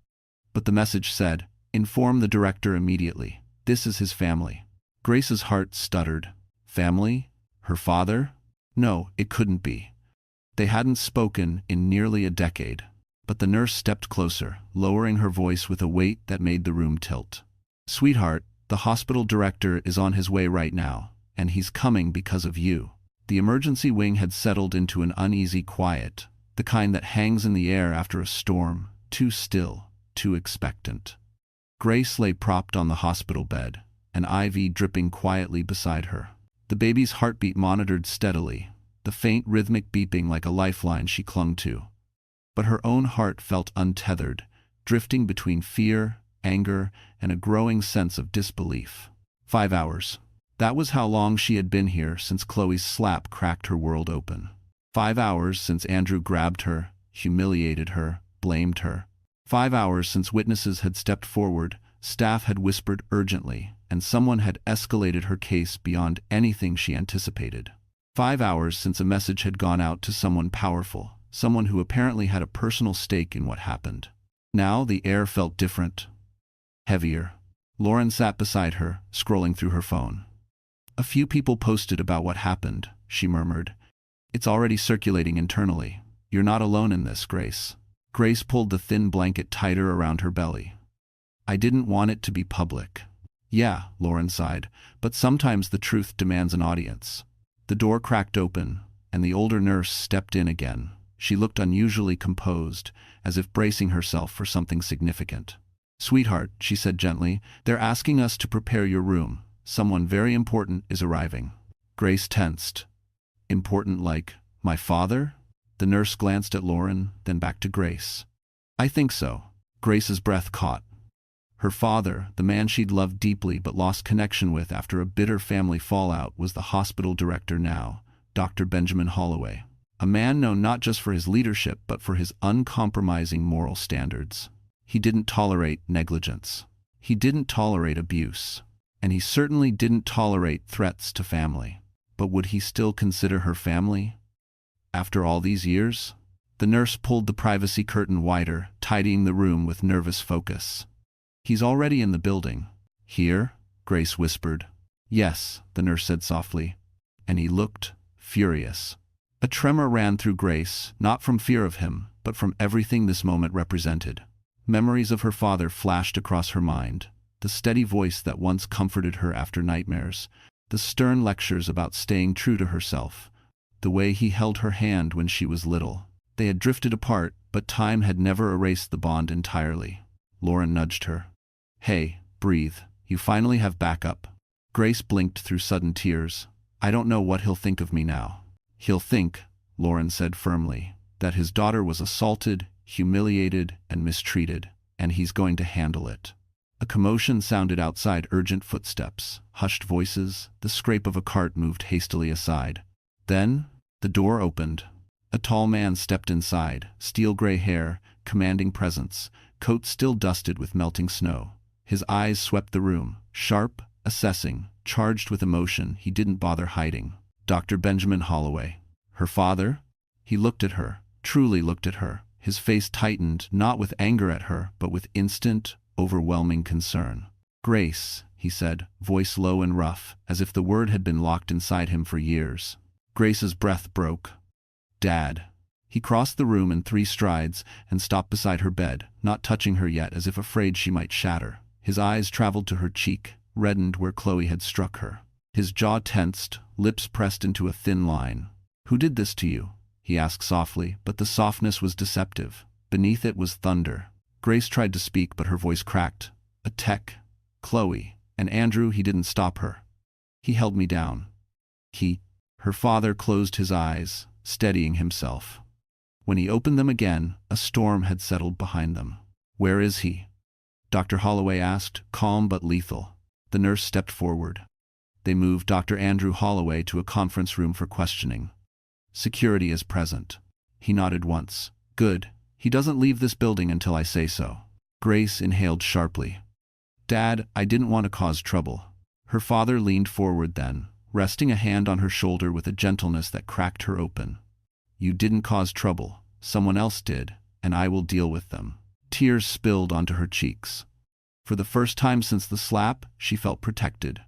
But the message said, 'Inform the director immediately. This is his family.'" Grace's heart stuttered. Family? Her father? No, it couldn't be. They hadn't spoken in nearly a decade. But the nurse stepped closer, lowering her voice with a weight that made the room tilt. "Sweetheart, the hospital director is on his way right now, and he's coming because of you." The emergency wing had settled into an uneasy quiet, the kind that hangs in the air after a storm, too still, too expectant. Grace lay propped on the hospital bed, an IV dripping quietly beside her. The baby's heartbeat monitored steadily, the faint rhythmic beeping like a lifeline she clung to. But her own heart felt untethered, drifting between fear, anger, and a growing sense of disbelief. 5 hours. That was how long she had been here since Chloe's slap cracked her world open. 5 hours since Andrew grabbed her, humiliated her, blamed her. 5 hours since witnesses had stepped forward, staff had whispered urgently, and someone had escalated her case beyond anything she anticipated. 5 hours since a message had gone out to someone powerful, someone who apparently had a personal stake in what happened. Now the air felt different, heavier. Lauren sat beside her, scrolling through her phone. "A few people posted about what happened," she murmured. "It's already circulating internally. You're not alone in this, Grace." Grace pulled the thin blanket tighter around her belly. "I didn't want it to be public." "Yeah," Lauren sighed, "but sometimes the truth demands an audience." The door cracked open, and the older nurse stepped in again. She looked unusually composed, as if bracing herself for something significant. "Sweetheart," she said gently, "they're asking us to prepare your room. Someone very important is arriving." Grace tensed. "Important like my father?" The nurse glanced at Lauren, then back to Grace. "I think so." Grace's breath caught. Her father, the man she'd loved deeply but lost connection with after a bitter family fallout, was the hospital director now, Dr. Benjamin Holloway. A man known not just for his leadership but for his uncompromising moral standards. He didn't tolerate negligence. He didn't tolerate abuse. And he certainly didn't tolerate threats to family. But would he still consider her family? After all these years? The nurse pulled the privacy curtain wider, tidying the room with nervous focus. "He's already in the building." "Here?" Grace whispered. "Yes," the nurse said softly. And he looked furious. A tremor ran through Grace, not from fear of him, but from everything this moment represented. Memories of her father flashed across her mind. The steady voice that once comforted her after nightmares. The stern lectures about staying true to herself. The way he held her hand when she was little. They had drifted apart, but time had never erased the bond entirely. Lauren nudged her. "Hey, breathe. You finally have backup." Grace blinked through sudden tears. "I don't know what he'll think of me now." "He'll think," Lauren said firmly, "that his daughter was assaulted, humiliated, and mistreated, and he's going to handle it." A commotion sounded outside, urgent footsteps, hushed voices, the scrape of a cart moved hastily aside. Then, the door opened. A tall man stepped inside, steel-gray hair, commanding presence, coat still dusted with melting snow. His eyes swept the room, sharp, assessing, charged with emotion he didn't bother hiding. Dr. Benjamin Holloway. Her father? He looked at her, truly looked at her. His face tightened, not with anger at her, but with instant, overwhelming concern. "Grace," he said, voice low and rough, as if the word had been locked inside him for years. Grace's breath broke. "Dad." He crossed the room in 3 strides and stopped beside her bed, not touching her yet, as if afraid she might shatter. His eyes traveled to her cheek, reddened where Chloe had struck her. His jaw tensed, lips pressed into a thin line. "Who did this to you?" he asked softly, but the softness was deceptive. Beneath it was thunder. Grace tried to speak, but her voice cracked. "A tech. Chloe. And Andrew." He didn't stop her. "He held me down." Her father closed his eyes, steadying himself. When he opened them again, a storm had settled behind them. "Where is he?" Dr. Holloway asked, calm but lethal. The nurse stepped forward. They moved Dr. Andrew Holloway to a conference room for questioning. "Security is present." He nodded once. "Good. He doesn't leave this building until I say so." Grace inhaled sharply. "Dad, I didn't want to cause trouble." Her father leaned forward then, resting a hand on her shoulder with a gentleness that cracked her open. "You didn't cause trouble. Someone else did, and I will deal with them." Tears spilled onto her cheeks. For the first time since the slap, she felt protected.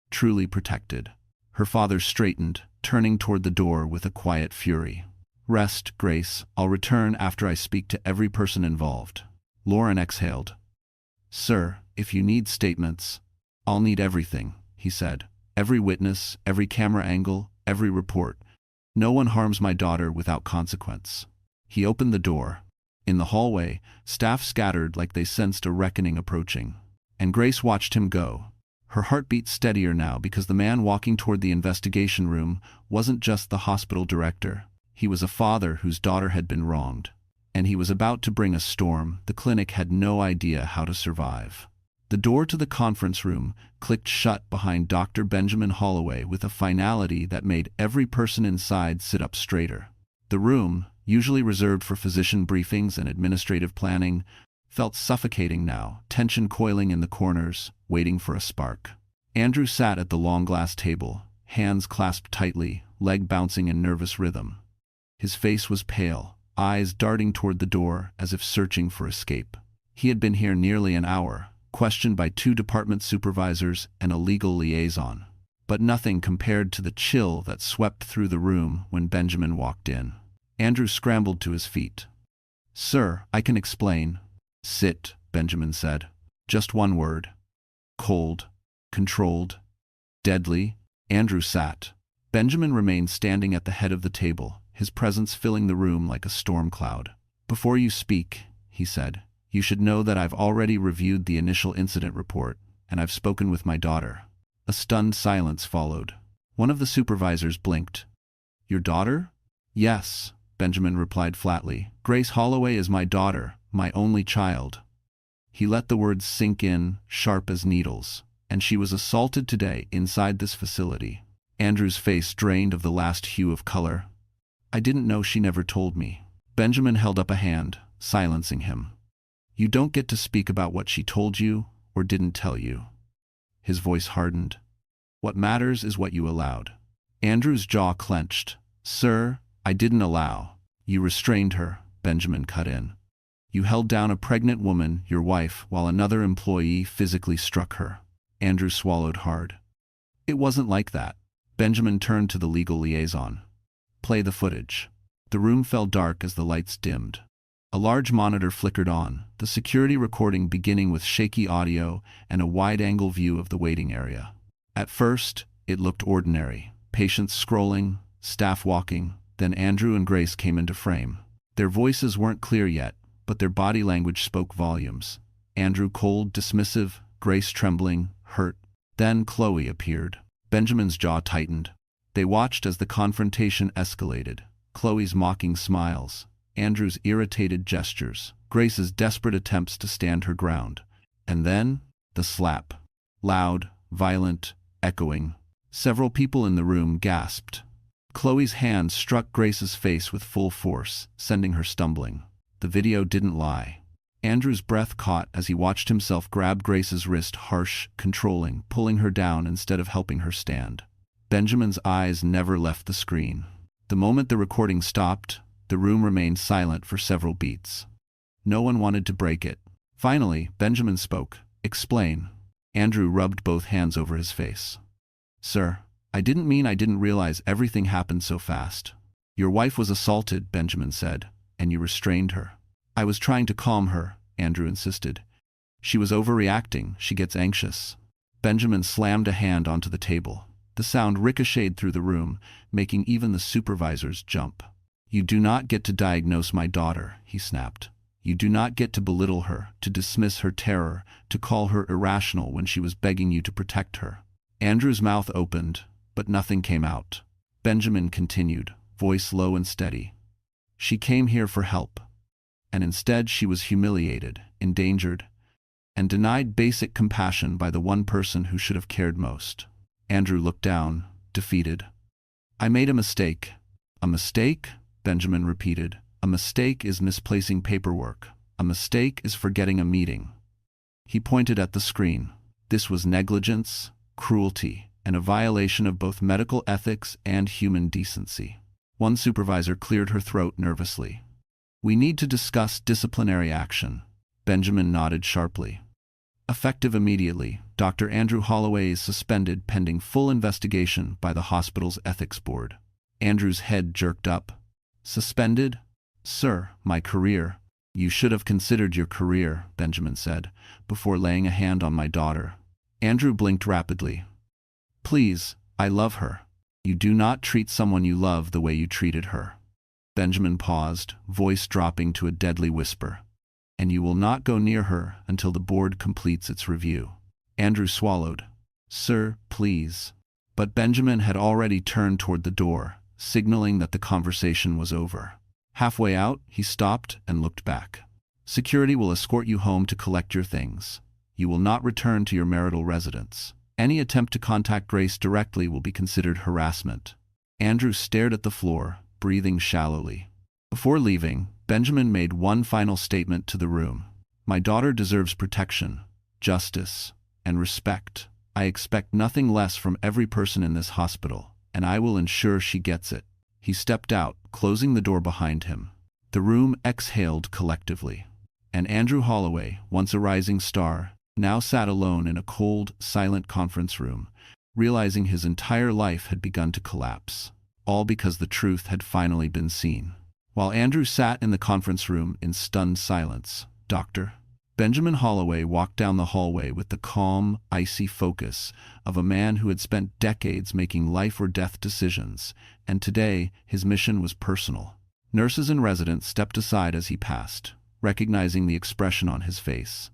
Truly protected. Her father straightened, turning toward the door with a quiet fury. "Rest, Grace. I'll return after I speak to every person involved." Lauren exhaled. "Sir, if you need statements..." "I'll need everything," he said. "Every witness, every camera angle, every report. No one harms my daughter without consequence. He opened the door. In the hallway, staff scattered like they sensed a reckoning approaching. And Grace watched him go. Her heart beat steadier now because the man walking toward the investigation room wasn't just the hospital director. He was a father whose daughter had been wronged. And he was about to bring a storm the clinic had no idea how to survive. The door to the conference room clicked shut behind Dr. Benjamin Holloway with a finality that made every person inside sit up straighter. The room, usually reserved for physician briefings and administrative planning, felt suffocating now, tension coiling in the corners, waiting for a spark. Andrew sat at the long glass table, hands clasped tightly, leg bouncing in nervous rhythm. His face was pale, eyes darting toward the door as if searching for escape. He had been here nearly an hour, questioned by 2 department supervisors and a legal liaison. But nothing compared to the chill that swept through the room when Benjamin walked in. Andrew scrambled to his feet. "Sir, I can explain." "Sit," Benjamin said. "Just one word." "Cold. Controlled. Deadly." Andrew sat. Benjamin remained standing at the head of the table, his presence filling the room like a storm cloud. "Before you speak," he said, "you should know that I've already reviewed the initial incident report, and I've spoken with my daughter." A stunned silence followed. One of the supervisors blinked. "Your daughter?" "Yes," Benjamin replied flatly. "Grace Holloway is my daughter, my only child." He let the words sink in, sharp as needles. "And she was assaulted today inside this facility." Andrew's face drained of the last hue of color. "I didn't know. She never told me." Benjamin held up a hand, silencing him. "You don't get to speak about what she told you or didn't tell you." His voice hardened. "What matters is what you allowed." Andrew's jaw clenched. "Sir, I didn't allow." "You restrained her," Benjamin cut in. "You held down a pregnant woman, your wife, while another employee physically struck her." Andrew swallowed hard. "It wasn't like that." Benjamin turned to the legal liaison. "Play the footage." The room fell dark as the lights dimmed. A large monitor flickered on, the security recording beginning with shaky audio and a wide-angle view of the waiting area. At first, it looked ordinary. Patients scrolling, staff walking, then Andrew and Grace came into frame. Their voices weren't clear yet, but their body language spoke volumes. Andrew cold, dismissive, Grace trembling, hurt. Then Chloe appeared. Benjamin's jaw tightened. They watched as the confrontation escalated. Chloe's mocking smiles, Andrew's irritated gestures, Grace's desperate attempts to stand her ground. And then, the slap. Loud, violent, echoing. Several people in the room gasped. Chloe's hand struck Grace's face with full force, sending her stumbling. The video didn't lie. Andrew's breath caught as he watched himself grab Grace's wrist, harsh, controlling, pulling her down instead of helping her stand. Benjamin's eyes never left the screen. The moment the recording stopped, the room remained silent for several beats. No one wanted to break it. Finally, Benjamin spoke. "Explain." Andrew rubbed both hands over his face. "Sir, I didn't realize everything happened so fast." "Your wife was assaulted," Benjamin said, "and you restrained her." "I was trying to calm her," Andrew insisted. "She was overreacting. She gets anxious." Benjamin slammed a hand onto the table. The sound ricocheted through the room, making even the supervisors jump. "You do not get to diagnose my daughter," he snapped. "You do not get to belittle her, to dismiss her terror, to call her irrational when she was begging you to protect her." Andrew's mouth opened, but nothing came out. Benjamin continued, voice low and steady. "She came here for help. And instead she was humiliated, endangered, and denied basic compassion by the one person who should have cared most." Andrew looked down, defeated. "I made a mistake." "A mistake?" Benjamin repeated. "A mistake is misplacing paperwork. A mistake is forgetting a meeting." He pointed at the screen. This was negligence, cruelty, and a violation of both medical ethics and human decency. One supervisor cleared her throat nervously. "We need to discuss disciplinary action." Benjamin nodded sharply. "Effective immediately, Dr. Andrew Holloway is suspended pending full investigation by the hospital's ethics board." Andrew's head jerked up. "Suspended? Sir, my career." "You should have considered your career," Benjamin said, "before laying a hand on my daughter." Andrew blinked rapidly. "Please, I love her." You do not treat someone you love the way you treated her. Benjamin paused, voice dropping to a deadly whisper. And you will not go near her until the board completes its review. Andrew swallowed. Sir, please. But Benjamin had already turned toward the door, signaling that the conversation was over. Halfway out, he stopped and looked back. Security will escort you home to collect your things. You will not return to your marital residence. Any attempt to contact Grace directly will be considered harassment. Andrew stared at the floor, breathing shallowly. Before leaving, Benjamin made one final statement to the room. My daughter deserves protection, justice, and respect. I expect nothing less from every person in this hospital, and I will ensure she gets it. He stepped out, closing the door behind him. The room exhaled collectively. And Andrew Holloway, once a rising star, now sat alone in a cold, silent conference room, realizing his entire life had begun to collapse, all because the truth had finally been seen. While Andrew sat in the conference room in stunned silence, Dr. Benjamin Holloway walked down the hallway with the calm, icy focus of a man who had spent decades making life-or-death decisions, and today his mission was personal. Nurses and residents stepped aside as he passed, recognizing the expression on his face.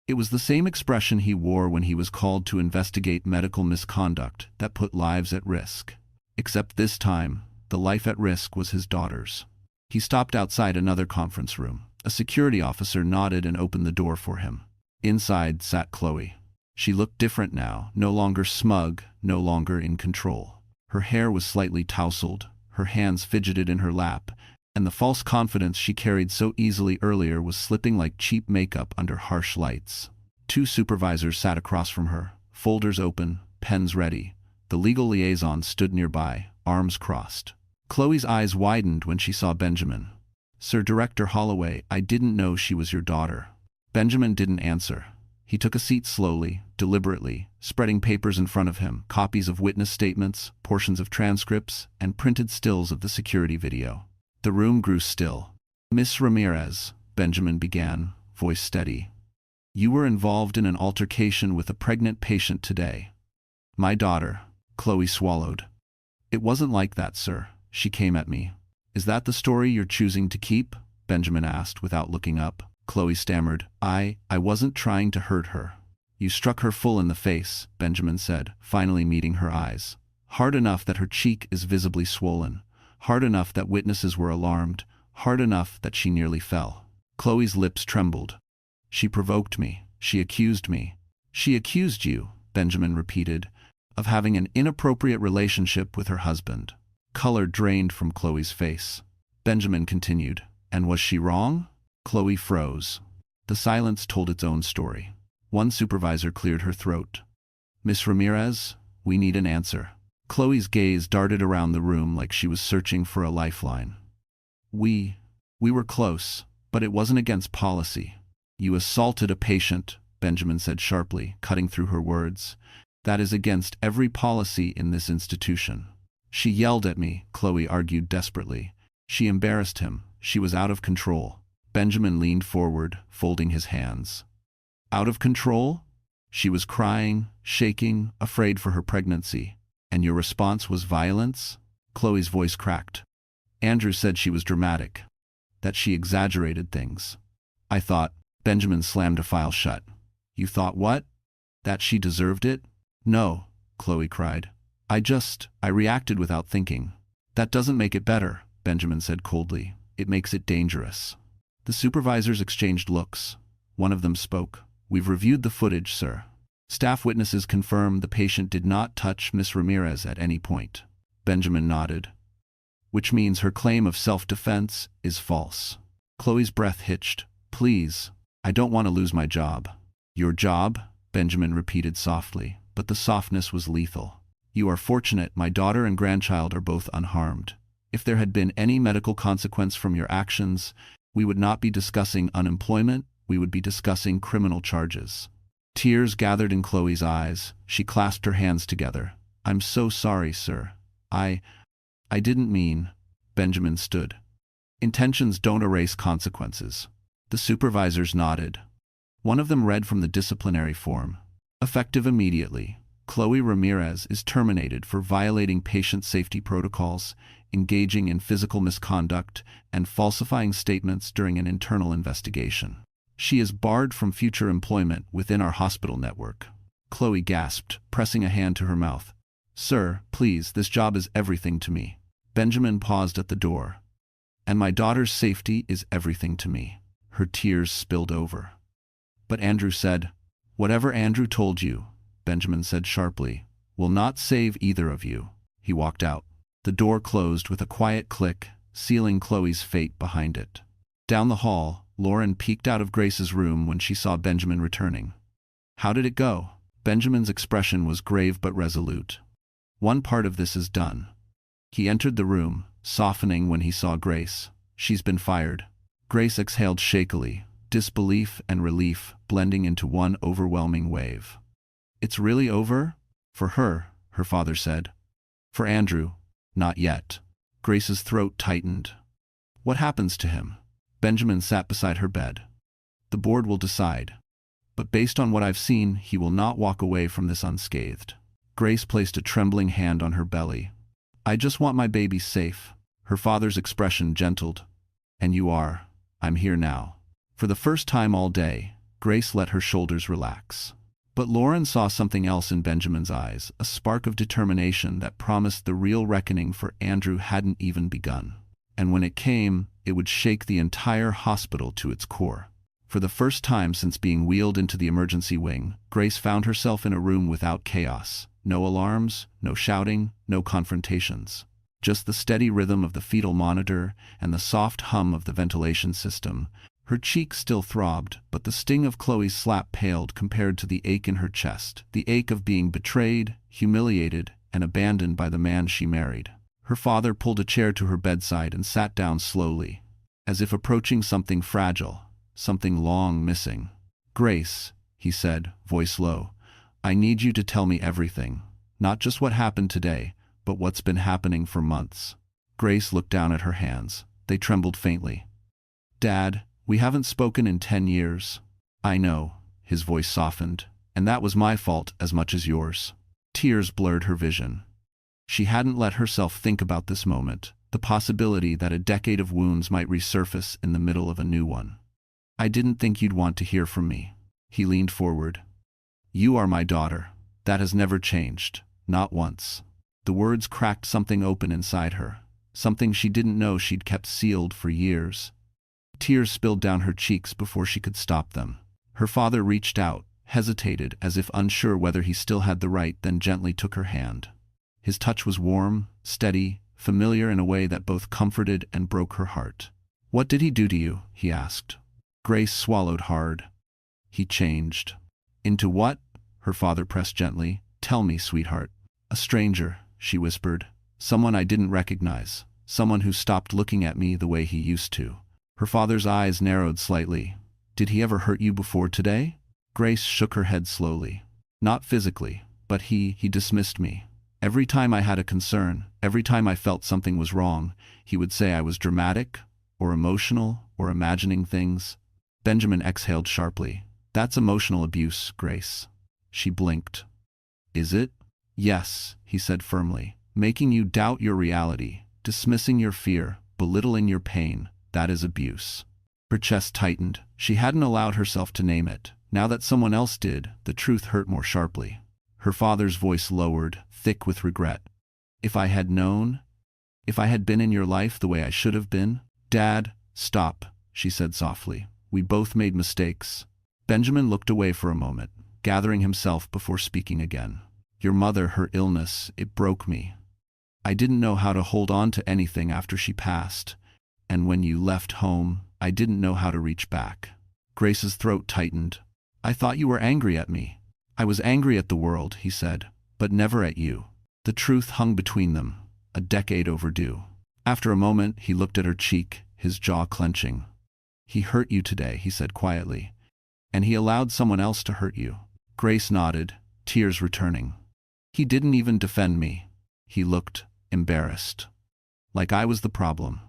It was the same expression he wore when he was called to investigate medical misconduct that put lives at risk. Except this time, the life at risk was his daughter's. He stopped outside another conference room. A security officer nodded and opened the door for him. Inside sat Chloe. She looked different now, no longer smug, no longer in control. Her hair was slightly tousled, her hands fidgeted in her lap, and the false confidence she carried so easily earlier was slipping like cheap makeup under harsh lights. Two supervisors sat across from her, folders open, pens ready. The legal liaison stood nearby, arms crossed. Chloe's eyes widened when she saw Benjamin. Sir Director Holloway, I didn't know she was your daughter. Benjamin didn't answer. He took a seat slowly, deliberately, spreading papers in front of him, copies of witness statements, portions of transcripts, and printed stills of the security video. The room grew still. Miss Ramirez, Benjamin began, voice steady. You were involved in an altercation with a pregnant patient today. My daughter. Chloe swallowed. It wasn't like that, sir. She came at me. Is that the story you're choosing to keep? Benjamin asked without looking up. Chloe stammered. I wasn't trying to hurt her. You struck her full in the face, Benjamin said, finally meeting her eyes. Hard enough that her cheek is visibly swollen. Hard enough that witnesses were alarmed. Hard enough that she nearly fell. Chloe's lips trembled. She provoked me. She accused me. She accused you, Benjamin repeated, of having an inappropriate relationship with her husband. Color drained from Chloe's face. Benjamin continued. And was she wrong? Chloe froze. The silence told its own story. One supervisor cleared her throat. Miss Ramirez, we need an answer. Chloe's gaze darted around the room like she was searching for a lifeline. We were close, but it wasn't against policy. You assaulted a patient, Benjamin said sharply, cutting through her words. That is against every policy in this institution. She yelled at me, Chloe argued desperately. She embarrassed him. She was out of control. Benjamin leaned forward, folding his hands. Out of control? She was crying, shaking, afraid for her pregnancy. And your response was violence? Chloe's voice cracked. Andrew said she was dramatic, that she exaggerated things. I thought. Benjamin slammed a file shut. You thought what? That she deserved it? No, Chloe cried. I reacted without thinking. That doesn't make it better, Benjamin said coldly. It makes it dangerous. The supervisors exchanged looks. One of them spoke. We've reviewed the footage, sir. Staff witnesses confirm the patient did not touch Miss Ramirez at any point. Benjamin nodded. Which means her claim of self-defense is false. Chloe's breath hitched. Please, I don't want to lose my job. Your job? Benjamin repeated softly, but the softness was lethal. You are fortunate my daughter and grandchild are both unharmed. If there had been any medical consequence from your actions, we would not be discussing unemployment, we would be discussing criminal charges. Tears gathered in Chloe's eyes. She clasped her hands together. I'm so sorry, sir. I didn't mean. Benjamin stood. Intentions don't erase consequences. The supervisors nodded. One of them read from the disciplinary form. Effective immediately. Chloe Ramirez is terminated for violating patient safety protocols, engaging in physical misconduct, and falsifying statements during an internal investigation. She is barred from future employment within our hospital network. Chloe gasped, pressing a hand to her mouth. Sir, please, this job is everything to me. Benjamin paused at the door. And my daughter's safety is everything to me. Her tears spilled over. But Andrew said, Whatever Andrew told you, Benjamin said sharply, will not save either of you. He walked out. The door closed with a quiet click, sealing Chloe's fate behind it. Down the hall, Lauren peeked out of Grace's room when she saw Benjamin returning. How did it go? Benjamin's expression was grave but resolute. One part of this is done. He entered the room, softening when he saw Grace. She's been fired. Grace exhaled shakily, disbelief and relief blending into one overwhelming wave. It's really over? For her, her father said. For Andrew, not yet. Grace's throat tightened. What happens to him? Benjamin sat beside her bed. The board will decide. But based on what I've seen, he will not walk away from this unscathed. Grace placed a trembling hand on her belly. I just want my baby safe. Her father's expression gentled. And you are. I'm here now. For the first time all day, Grace let her shoulders relax. But Lauren saw something else in Benjamin's eyes, a spark of determination that promised the real reckoning for Andrew hadn't even begun. And when it came, it would shake the entire hospital to its core. For the first time since being wheeled into the emergency wing, Grace found herself in a room without chaos. No alarms, no shouting, no confrontations. Just the steady rhythm of the fetal monitor and the soft hum of the ventilation system. Her cheek still throbbed, but the sting of Chloe's slap paled compared to the ache in her chest, the ache of being betrayed, humiliated, and abandoned by the man she married. Her father pulled a chair to her bedside and sat down slowly, as if approaching something fragile, something long missing. Grace, he said, voice low, I need you to tell me everything, not just what happened today, but what's been happening for months. Grace looked down at her hands. They trembled faintly. Dad, we haven't spoken in 10 years. I know, his voice softened, and that was my fault as much as yours. Tears blurred her vision. She hadn't let herself think about this moment, the possibility that a decade of wounds might resurface in the middle of a new one. I didn't think you'd want to hear from me. He leaned forward. You are my daughter. That has never changed, not once. The words cracked something open inside her, something she didn't know she'd kept sealed for years. Tears spilled down her cheeks before she could stop them. Her father reached out, hesitated as if unsure whether he still had the right, then gently took her hand. His touch was warm, steady, familiar in a way that both comforted and broke her heart. What did he do to you? He asked. Grace swallowed hard. He changed. Into what? Her father pressed gently. Tell me, sweetheart. A stranger, she whispered. Someone I didn't recognize. Someone who stopped looking at me the way he used to. Her father's eyes narrowed slightly. Did he ever hurt you before today? Grace shook her head slowly. Not physically, but he dismissed me. Every time I had a concern, every time I felt something was wrong, he would say I was dramatic, or emotional, or imagining things. Benjamin exhaled sharply. That's emotional abuse, Grace. She blinked. Is it? Yes, he said firmly. Making you doubt your reality, dismissing your fear, belittling your pain. That is abuse. Her chest tightened. She hadn't allowed herself to name it. Now that someone else did, the truth hurt more sharply. Her father's voice lowered, thick with regret. If I had known, if I had been in your life the way I should have been. Dad, stop, she said softly. We both made mistakes. Benjamin looked away for a moment, gathering himself before speaking again. Your mother, her illness, it broke me. I didn't know how to hold on to anything after she passed. And when you left home, I didn't know how to reach back. Grace's throat tightened. I thought you were angry at me. I was angry at the world, he said, but never at you. The truth hung between them, a decade overdue. After a moment, he looked at her cheek, his jaw clenching. He hurt you today, he said quietly, and he allowed someone else to hurt you. Grace nodded, tears returning. He didn't even defend me. He looked embarrassed. Like I was the problem.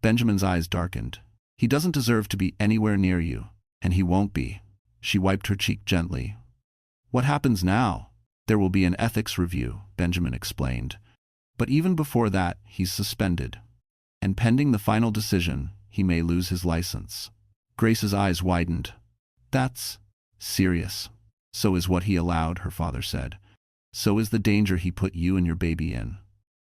Benjamin's eyes darkened. He doesn't deserve to be anywhere near you, and he won't be. She wiped her cheek gently. What happens now? There will be an ethics review, Benjamin explained. But even before that, he's suspended. And pending the final decision, he may lose his license. Grace's eyes widened. That's serious. So is what he allowed, her father said. So is the danger he put you and your baby in.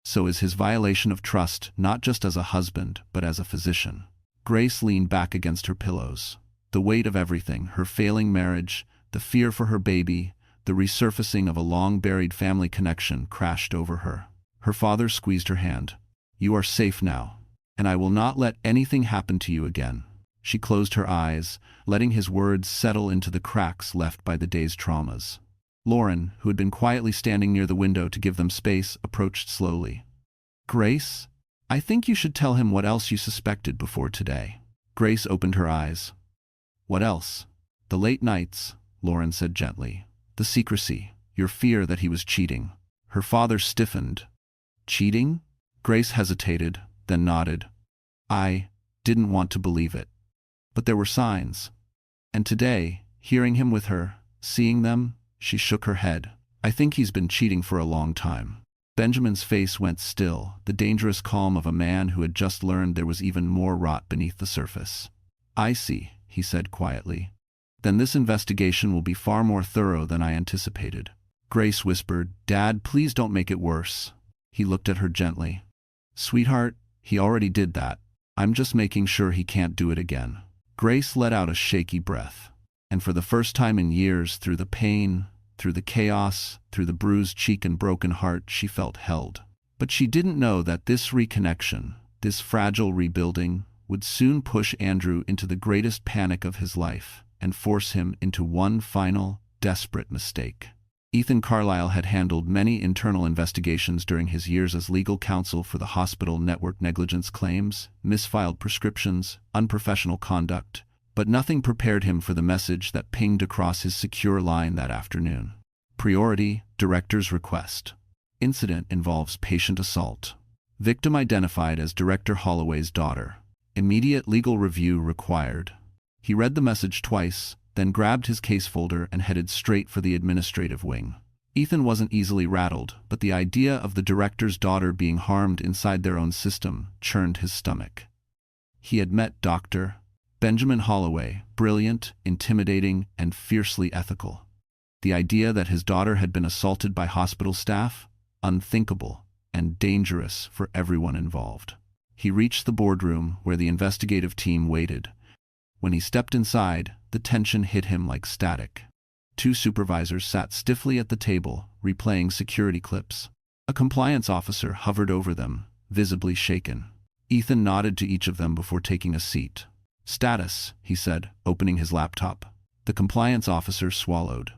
So is his violation of trust, not just as a husband, but as a physician. Grace leaned back against her pillows. The weight of everything, her failing marriage, the fear for her baby, the resurfacing of a long-buried family connection crashed over her. Her father squeezed her hand. You are safe now, and I will not let anything happen to you again. She closed her eyes, letting his words settle into the cracks left by the day's traumas. Lauren, who had been quietly standing near the window to give them space, approached slowly. Grace, I think you should tell him what else you suspected before today. Grace opened her eyes. What else? The late nights, Lauren said gently. The secrecy, your fear that he was cheating. Her father stiffened. Cheating? Grace hesitated, then nodded. I didn't want to believe it. But there were signs. And today, hearing him with her, seeing them, she shook her head. I think he's been cheating for a long time. Benjamin's face went still, the dangerous calm of a man who had just learned there was even more rot beneath the surface. I see, he said quietly. Then this investigation will be far more thorough than I anticipated. Grace whispered, Dad, please don't make it worse. He looked at her gently. Sweetheart, he already did that. I'm just making sure he can't do it again. Grace let out a shaky breath. And for the first time in years, through the pain, through the chaos, through the bruised cheek and broken heart, she felt held. But she didn't know that this reconnection, this fragile rebuilding, would soon push Andrew into the greatest panic of his life and force him into one final, desperate mistake. Ethan Carlisle had handled many internal investigations during his years as legal counsel for the hospital network negligence claims, misfiled prescriptions, unprofessional conduct, but nothing prepared him for the message that pinged across his secure line that afternoon. Priority, director's request. Incident involves patient assault. Victim identified as Director Holloway's daughter. Immediate legal review required. He read the message twice, then grabbed his case folder and headed straight for the administrative wing. Ethan wasn't easily rattled, but the idea of the director's daughter being harmed inside their own system churned his stomach. He had met Dr. Benjamin Holloway, brilliant, intimidating, and fiercely ethical. The idea that his daughter had been assaulted by hospital staff? Unthinkable and dangerous for everyone involved. He reached the boardroom where the investigative team waited. When he stepped inside, the tension hit him like static. Two supervisors sat stiffly at the table, replaying security clips. A compliance officer hovered over them, visibly shaken. Ethan nodded to each of them before taking a seat. Status, he said, opening his laptop. The compliance officer swallowed.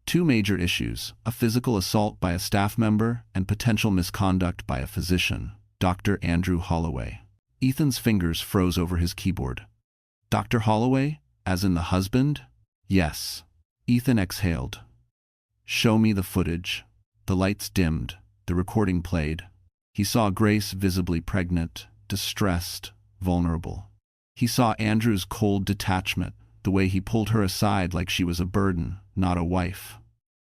Two major issues, a physical assault by a staff member and potential misconduct by a physician, Dr. Andrew Holloway. Ethan's fingers froze over his keyboard. Dr. Holloway? As in the husband? Yes. Ethan exhaled. Show me the footage. The lights dimmed. The recording played. He saw Grace visibly pregnant, distressed, vulnerable. He saw Andrew's cold detachment, the way he pulled her aside like she was a burden, not a wife.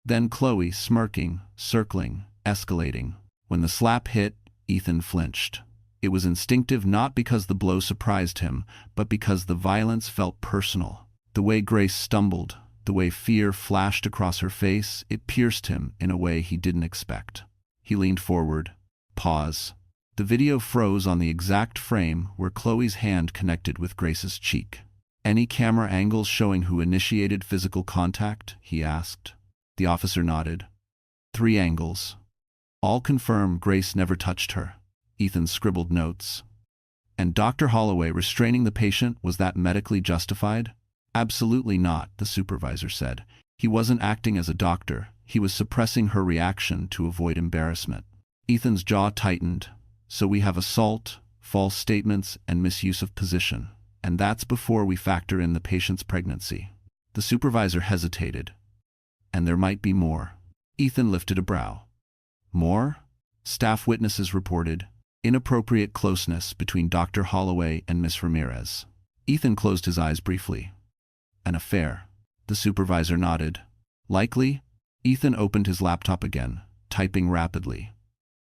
Then Chloe, smirking, circling, escalating. When the slap hit, Ethan flinched. It was instinctive not because the blow surprised him, but because the violence felt personal. The way Grace stumbled, the way fear flashed across her face, it pierced him in a way he didn't expect. He leaned forward. Pause. The video froze on the exact frame where Chloe's hand connected with Grace's cheek. Any camera angles showing who initiated physical contact? He asked. The officer nodded. 3 angles. All confirm Grace never touched her. Ethan scribbled notes. And Dr. Holloway restraining the patient, was that medically justified? Absolutely not, the supervisor said. He wasn't acting as a doctor. He was suppressing her reaction to avoid embarrassment. Ethan's jaw tightened. So we have assault, false statements, and misuse of position. And that's before we factor in the patient's pregnancy. The supervisor hesitated. And there might be more. Ethan lifted a brow. More? Staff witnesses reported inappropriate closeness between Dr. Holloway and Miss Ramirez. Ethan closed his eyes briefly. An affair. The supervisor nodded. Likely? Ethan opened his laptop again, typing rapidly.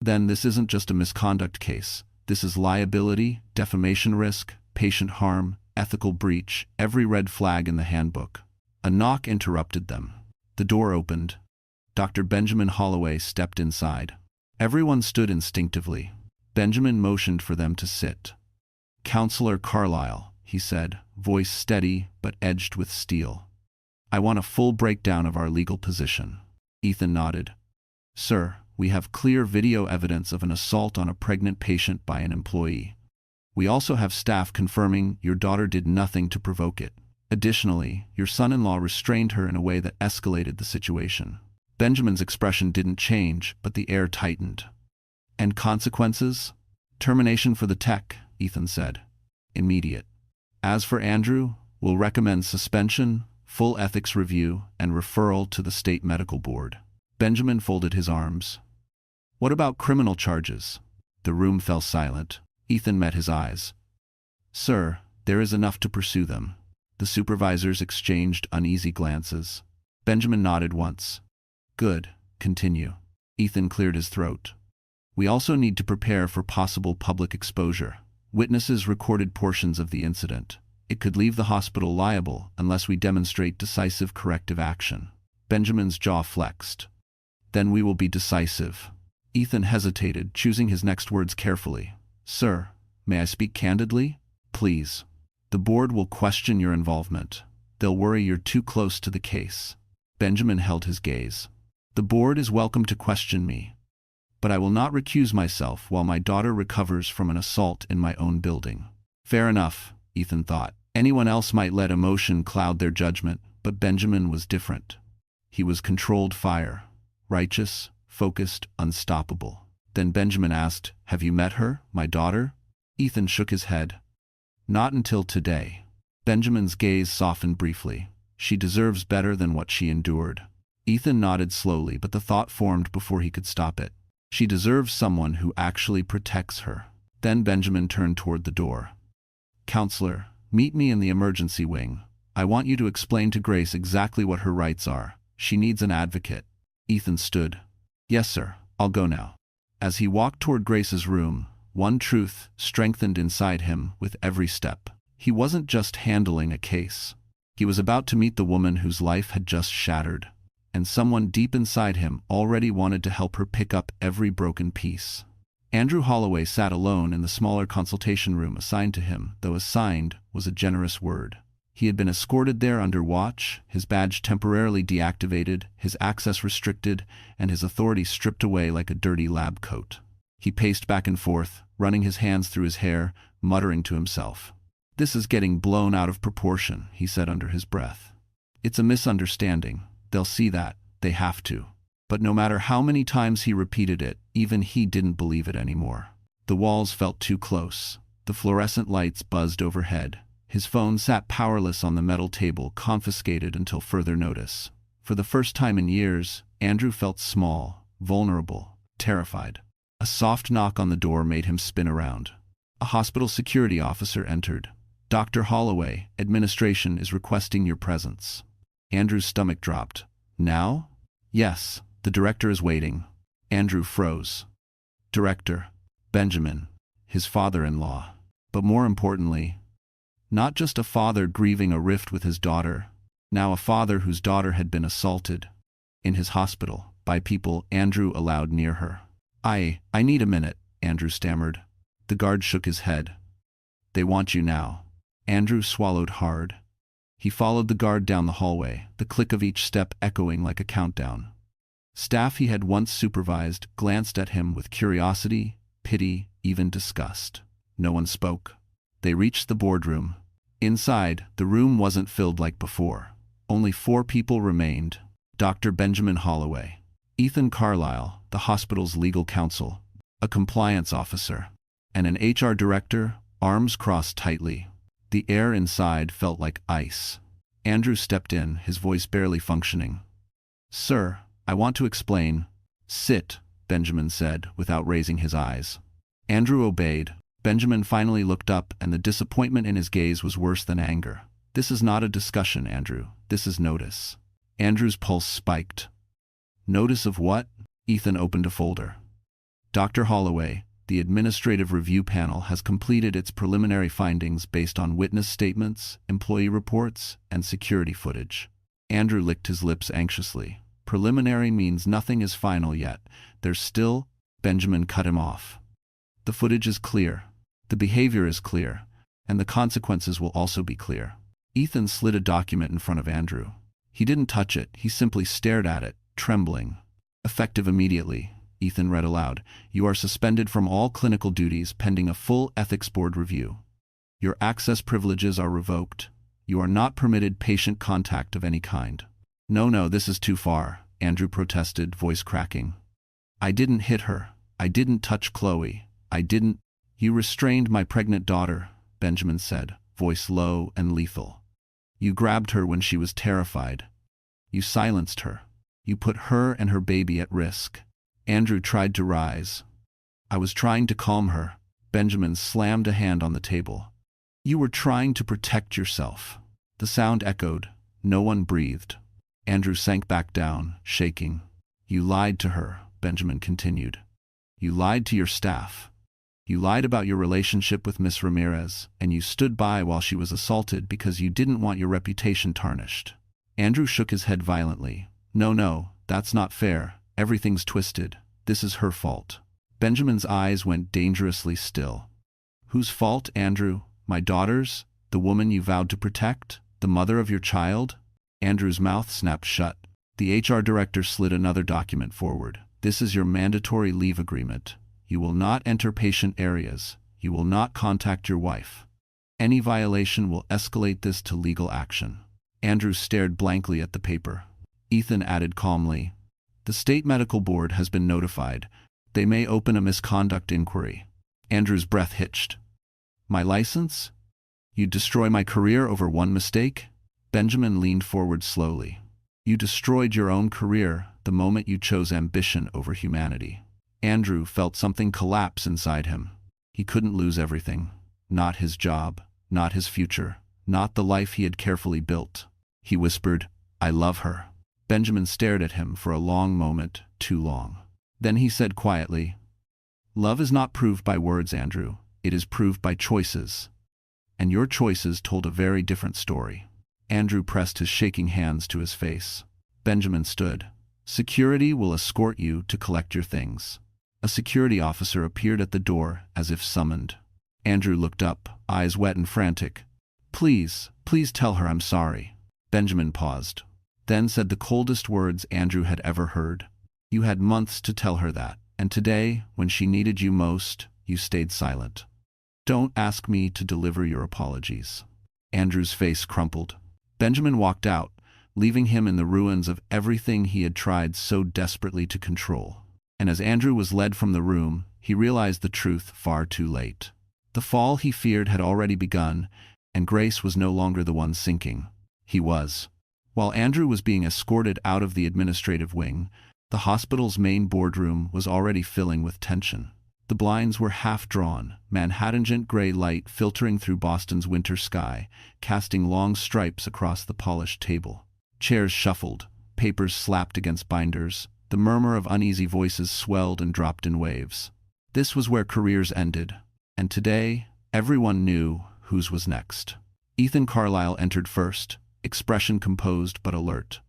Then this isn't just a misconduct case. This is liability, defamation risk, patient harm, ethical breach, every red flag in the handbook. A knock interrupted them. The door opened. Dr. Benjamin Holloway stepped inside. Everyone stood instinctively. Benjamin motioned for them to sit. "Counselor Carlyle," he said, voice steady but edged with steel. "I want a full breakdown of our legal position." Ethan nodded. "Sir, we have clear video evidence of an assault on a pregnant patient by an employee. We also have staff confirming your daughter did nothing to provoke it. Additionally, your son-in-law restrained her in a way that escalated the situation." Benjamin's expression didn't change, but the air tightened. "And consequences?" "Termination for the tech," Ethan said. "Immediate. As for Andrew, we'll recommend suspension, full ethics review, and referral to the state medical board." Benjamin folded his arms. "What about criminal charges?" The room fell silent. Ethan met his eyes. "Sir, there is enough to pursue them." The supervisors exchanged uneasy glances. Benjamin nodded once. "Good, continue." Ethan cleared his throat. "We also need to prepare for possible public exposure. Witnesses recorded portions of the incident. It could leave the hospital liable unless we demonstrate decisive corrective action." Benjamin's jaw flexed. "Then we will be decisive." Ethan hesitated, choosing his next words carefully. "Sir, may I speak candidly?" "Please." "The board will question your involvement. They'll worry you're too close to the case." Benjamin held his gaze. "The board is welcome to question me, but I will not recuse myself while my daughter recovers from an assault in my own building." Fair enough, Ethan thought. Anyone else might let emotion cloud their judgment, but Benjamin was different. He was controlled fire, righteous, focused, unstoppable. Then Benjamin asked, "Have you met her, my daughter?" Ethan shook his head. "Not until today." Benjamin's gaze softened briefly. "She deserves better than what she endured." Ethan nodded slowly, but the thought formed before he could stop it. "She deserves someone who actually protects her." Then Benjamin turned toward the door. "Counselor, meet me in the emergency wing. I want you to explain to Grace exactly what her rights are. She needs an advocate." Ethan stood. "Yes, sir, I'll go now." As he walked toward Grace's room, one truth strengthened inside him with every step. He wasn't just handling a case. He was about to meet the woman whose life had just shattered, and someone deep inside him already wanted to help her pick up every broken piece. Andrew Holloway sat alone in the smaller consultation room assigned to him, though assigned was a generous word. He had been escorted there under watch, his badge temporarily deactivated, his access restricted, and his authority stripped away like a dirty lab coat. He paced back and forth, running his hands through his hair, muttering to himself. "This is getting blown out of proportion," he said under his breath. "It's a misunderstanding. They'll see that. They have to." But no matter how many times he repeated it, even he didn't believe it anymore. The walls felt too close. The fluorescent lights buzzed overhead. His phone sat powerless on the metal table, confiscated until further notice. For the first time in years, Andrew felt small, vulnerable, terrified. A soft knock on the door made him spin around. A hospital security officer entered. "Dr. Holloway, administration is requesting your presence." Andrew's stomach dropped. "Now?" "Yes, the director is waiting." Andrew froze. Director. Benjamin. His father-in-law. But more importantly, not just a father grieving a rift with his daughter, now a father whose daughter had been assaulted. In his hospital, by people Andrew allowed near her. I need a minute," Andrew stammered. The guard shook his head. "They want you now." Andrew swallowed hard. He followed the guard down the hallway, the click of each step echoing like a countdown. Staff he had once supervised glanced at him with curiosity, pity, even disgust. No one spoke. They reached the boardroom. Inside, the room wasn't filled like before. Only 4 people remained. Dr. Benjamin Holloway, Ethan Carlyle, the hospital's legal counsel, a compliance officer, and an HR director, arms crossed tightly. The air inside felt like ice. Andrew stepped in, his voice barely functioning. "Sir, I want to explain." "Sit," Benjamin said, without raising his eyes. Andrew obeyed. Benjamin finally looked up, and the disappointment in his gaze was worse than anger. "This is not a discussion, Andrew. This is notice." Andrew's pulse spiked. Notice of what? Ethan opened a folder. Dr. Holloway, the administrative review panel has completed its preliminary findings based on witness statements, employee reports, and security footage. Andrew licked his lips anxiously. Preliminary means nothing is final yet. There's still... Benjamin cut him off. The footage is clear. The behavior is clear. And the consequences will also be clear. Ethan slid a document in front of Andrew. He didn't touch it. He simply stared at it, trembling. Effective immediately, Ethan read aloud. You are suspended from all clinical duties pending a full ethics board review. Your access privileges are revoked. You are not permitted patient contact of any kind. No, this is too far, Andrew protested, voice cracking. I didn't hit her. I didn't touch Chloe. I didn't... You restrained my pregnant daughter, Benjamin said, voice low and lethal. You grabbed her when she was terrified. You silenced her. You put her and her baby at risk. Andrew tried to rise. I was trying to calm her. Benjamin slammed a hand on the table. You were trying to protect yourself. The sound echoed. No one breathed. Andrew sank back down, shaking. You lied to her, Benjamin continued. You lied to your staff. You lied about your relationship with Miss Ramirez, and you stood by while she was assaulted because you didn't want your reputation tarnished. Andrew shook his head violently. No, that's not fair. Everything's twisted. This is her fault. Benjamin's eyes went dangerously still. Whose fault, Andrew? My daughter's? The woman you vowed to protect? The mother of your child? Andrew's mouth snapped shut. The HR director slid another document forward. This is your mandatory leave agreement. You will not enter patient areas. You will not contact your wife. Any violation will escalate this to legal action. Andrew stared blankly at the paper. Ethan added calmly, the state medical board has been notified. They may open a misconduct inquiry. Andrew's breath hitched. My license? You'd destroy my career over one mistake? Benjamin leaned forward slowly. You destroyed your own career the moment you chose ambition over humanity. Andrew felt something collapse inside him. He couldn't lose everything. Not his job, not his future, not the life he had carefully built. He whispered, I love her. Benjamin stared at him for a long moment, too long. Then he said quietly, love is not proved by words, Andrew. It is proved by choices. And your choices told a very different story. Andrew pressed his shaking hands to his face. Benjamin stood. Security will escort you to collect your things. A security officer appeared at the door as if summoned. Andrew looked up, eyes wet and frantic. Please tell her I'm sorry. Benjamin paused, then said the coldest words Andrew had ever heard. You had months to tell her that, and today, when she needed you most, you stayed silent. Don't ask me to deliver your apologies. Andrew's face crumpled. Benjamin walked out, leaving him in the ruins of everything he had tried so desperately to control. And as Andrew was led from the room, he realized the truth far too late. The fall he feared had already begun, and Grace was no longer the one sinking. He was. While Andrew was being escorted out of the administrative wing, the hospital's main boardroom was already filling with tension. The blinds were half-drawn, Manhattan gray light filtering through Boston's winter sky, casting long stripes across the polished table. Chairs shuffled, papers slapped against binders, the murmur of uneasy voices swelled and dropped in waves. This was where careers ended, and today, everyone knew whose was next. Ethan Carlisle entered first, expression composed but alert.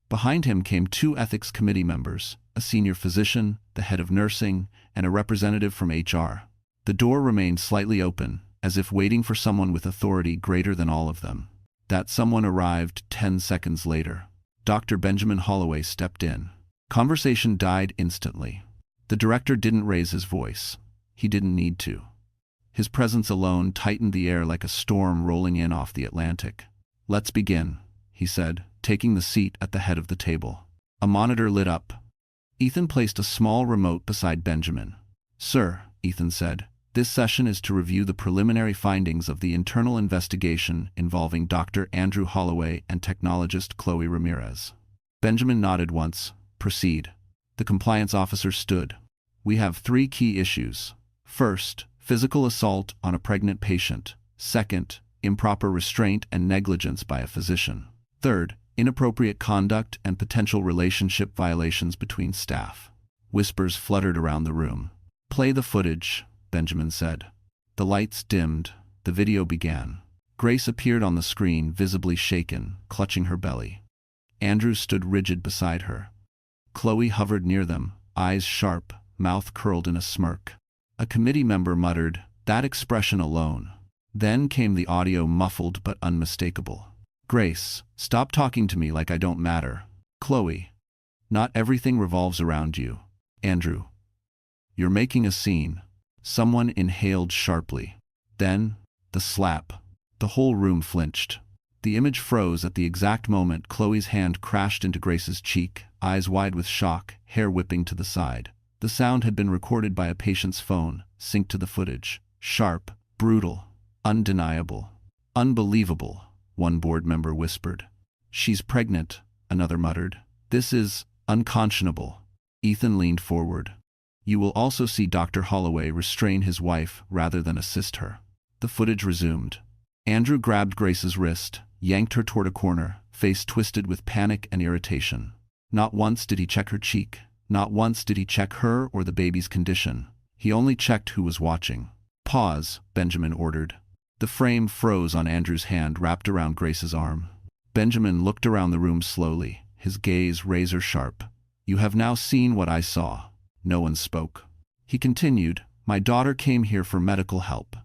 Behind him came two ethics committee members, a senior physician, the head of nursing, and a representative from HR. The door remained slightly open, as if waiting for someone with authority greater than all of them. That someone arrived 10 seconds later. Dr. Benjamin Holloway stepped in. Conversation died instantly. The director didn't raise his voice. He didn't need to. His presence alone tightened the air like a storm rolling in off the Atlantic. Let's begin, he said, taking the seat at the head of the table. A monitor lit up. Ethan placed a small remote beside Benjamin. Sir, Ethan said, this session is to review the preliminary findings of the internal investigation involving Dr. Andrew Holloway and technologist Chloe Ramirez. Benjamin nodded once. Proceed. The compliance officer stood. We have 3 key issues. First, physical assault on a pregnant patient. Second, improper restraint and negligence by a physician. Third, inappropriate conduct and potential relationship violations between staff. Whispers fluttered around the room. "Play the footage," Benjamin said. The lights dimmed. The video began. Grace appeared on the screen, visibly shaken, clutching her belly. Andrew stood rigid beside her. Chloe hovered near them, eyes sharp, mouth curled in a smirk. A committee member muttered, "That expression alone." Then came the audio, muffled but unmistakable. "Grace, stop talking to me like I don't matter." "Chloe, not everything revolves around you." "Andrew, you're making a scene." Someone inhaled sharply. Then, the slap. The whole room flinched. The image froze at the exact moment Chloe's hand crashed into Grace's cheek, eyes wide with shock, hair whipping to the side. The sound had been recorded by a patient's phone, synced to the footage. Sharp, brutal, undeniable. "Unbelievable," one board member whispered. "She's pregnant," another muttered. "This is unconscionable." Ethan leaned forward. "You will also see Dr. Holloway restrain his wife rather than assist her." The footage resumed. Andrew grabbed Grace's wrist, yanked her toward a corner, face twisted with panic and irritation. Not once did he check her cheek. Not once did he check her or the baby's condition. He only checked who was watching. "Pause," Benjamin ordered. The frame froze on Andrew's hand wrapped around Grace's arm. Benjamin looked around the room slowly, his gaze razor sharp. "You have now seen what I saw." No one spoke. He continued, "My daughter came here for medical help.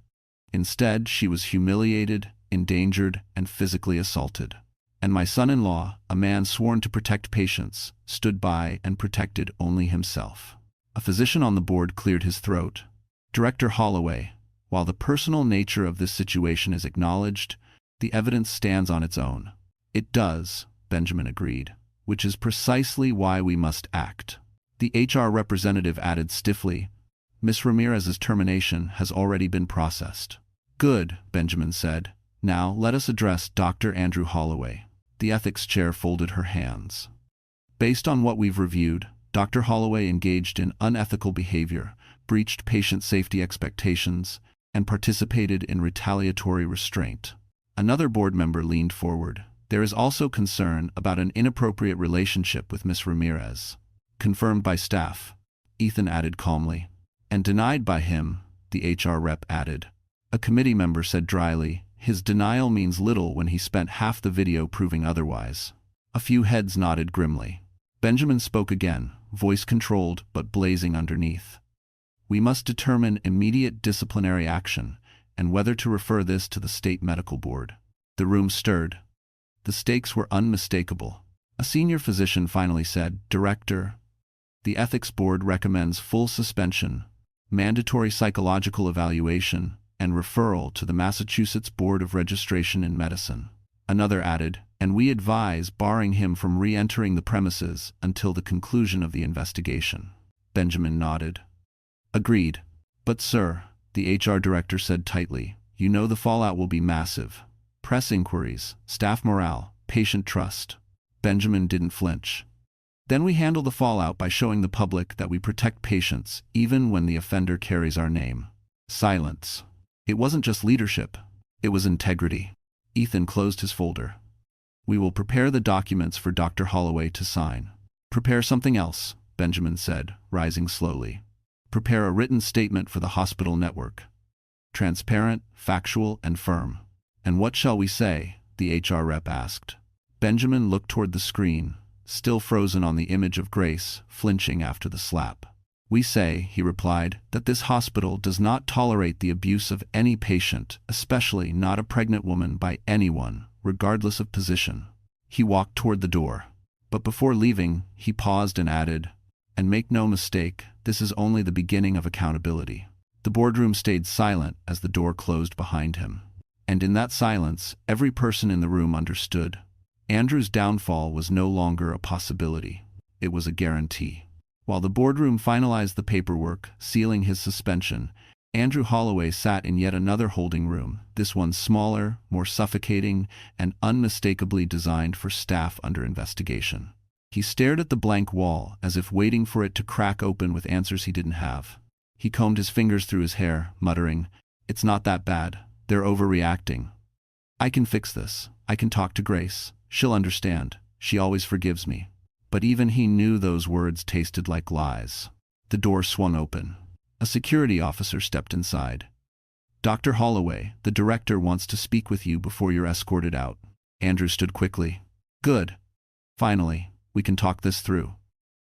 Instead, she was humiliated, endangered, and physically assaulted. And my son-in-law, a man sworn to protect patients, stood by and protected only himself." A physician on the board cleared his throat. "Director Holloway, while the personal nature of this situation is acknowledged, the evidence stands on its own." "It does," Benjamin agreed, "which is precisely why we must act." The HR representative added stiffly, "Ms. Ramirez's termination has already been processed." "Good," Benjamin said. "Now let us address Dr. Andrew Holloway." The ethics chair folded her hands. "Based on what we've reviewed, Dr. Holloway engaged in unethical behavior, breached patient safety expectations, and participated in retaliatory restraint." Another board member leaned forward. "There is also concern about an inappropriate relationship with Ms. Ramirez." "Confirmed by staff," Ethan added calmly. "And denied by him," the HR rep added. A committee member said dryly, "His denial means little when he spent half the video proving otherwise." A few heads nodded grimly. Benjamin spoke again, voice controlled but blazing underneath. "We must determine immediate disciplinary action and whether to refer this to the state medical board." The room stirred. The stakes were unmistakable. A senior physician finally said, "Director, the ethics board recommends full suspension, mandatory psychological evaluation, and referral to the Massachusetts Board of Registration in Medicine." Another added, "And we advise barring him from re-entering the premises until the conclusion of the investigation." Benjamin nodded. "Agreed. But sir," the HR director said tightly, "you know the fallout will be massive. Press inquiries, staff morale, patient trust." Benjamin didn't flinch. "Then we handle the fallout by showing the public that we protect patients even when the offender carries our name." Silence. It wasn't just leadership, it was integrity. Ethan closed his folder. "We will prepare the documents for Dr. Holloway to sign." "Prepare something else," Benjamin said, rising slowly. "Prepare a written statement for the hospital network. Transparent, factual, and firm." "And what shall we say?" the HR rep asked. Benjamin looked toward the screen, still frozen on the image of Grace, flinching after the slap. "We say," he replied, "that this hospital does not tolerate the abuse of any patient, especially not a pregnant woman, by anyone, regardless of position." He walked toward the door. But before leaving, he paused and added, "And make no mistake, this is only the beginning of accountability." The boardroom stayed silent as the door closed behind him. And in that silence, every person in the room understood. Andrew's downfall was no longer a possibility. It was a guarantee. While the boardroom finalized the paperwork, sealing his suspension, Andrew Holloway sat in yet another holding room, this one smaller, more suffocating, and unmistakably designed for staff under investigation. He stared at the blank wall, as if waiting for it to crack open with answers he didn't have. He combed his fingers through his hair, muttering, "It's not that bad. They're overreacting. I can fix this. I can talk to Grace. She'll understand." She always forgives me. But even he knew those words tasted like lies. The door swung open. A security officer stepped inside. "Dr. Holloway, the director wants to speak with you before you're escorted out." Andrew stood quickly. "Good. Finally, we can talk this through."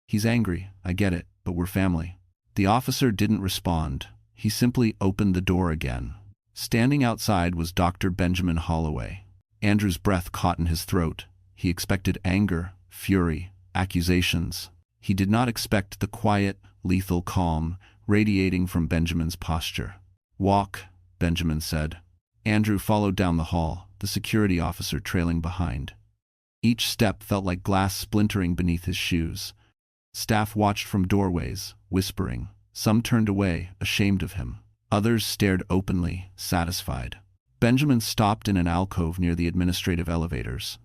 "He's angry, I get it, but we're family." The officer didn't respond. He simply opened the door again. Standing outside was Dr. Benjamin Holloway. Andrew's breath caught in his throat. He expected anger, fury, accusations. He did not expect the quiet, lethal calm radiating from Benjamin's posture. "Walk," Benjamin said. Andrew followed down the hall, the security officer trailing behind. Each step felt like glass splintering beneath his shoes. Staff watched from doorways, whispering. Some turned away, ashamed of him. Others stared openly, satisfied. Benjamin stopped in an alcove near the administrative elevators.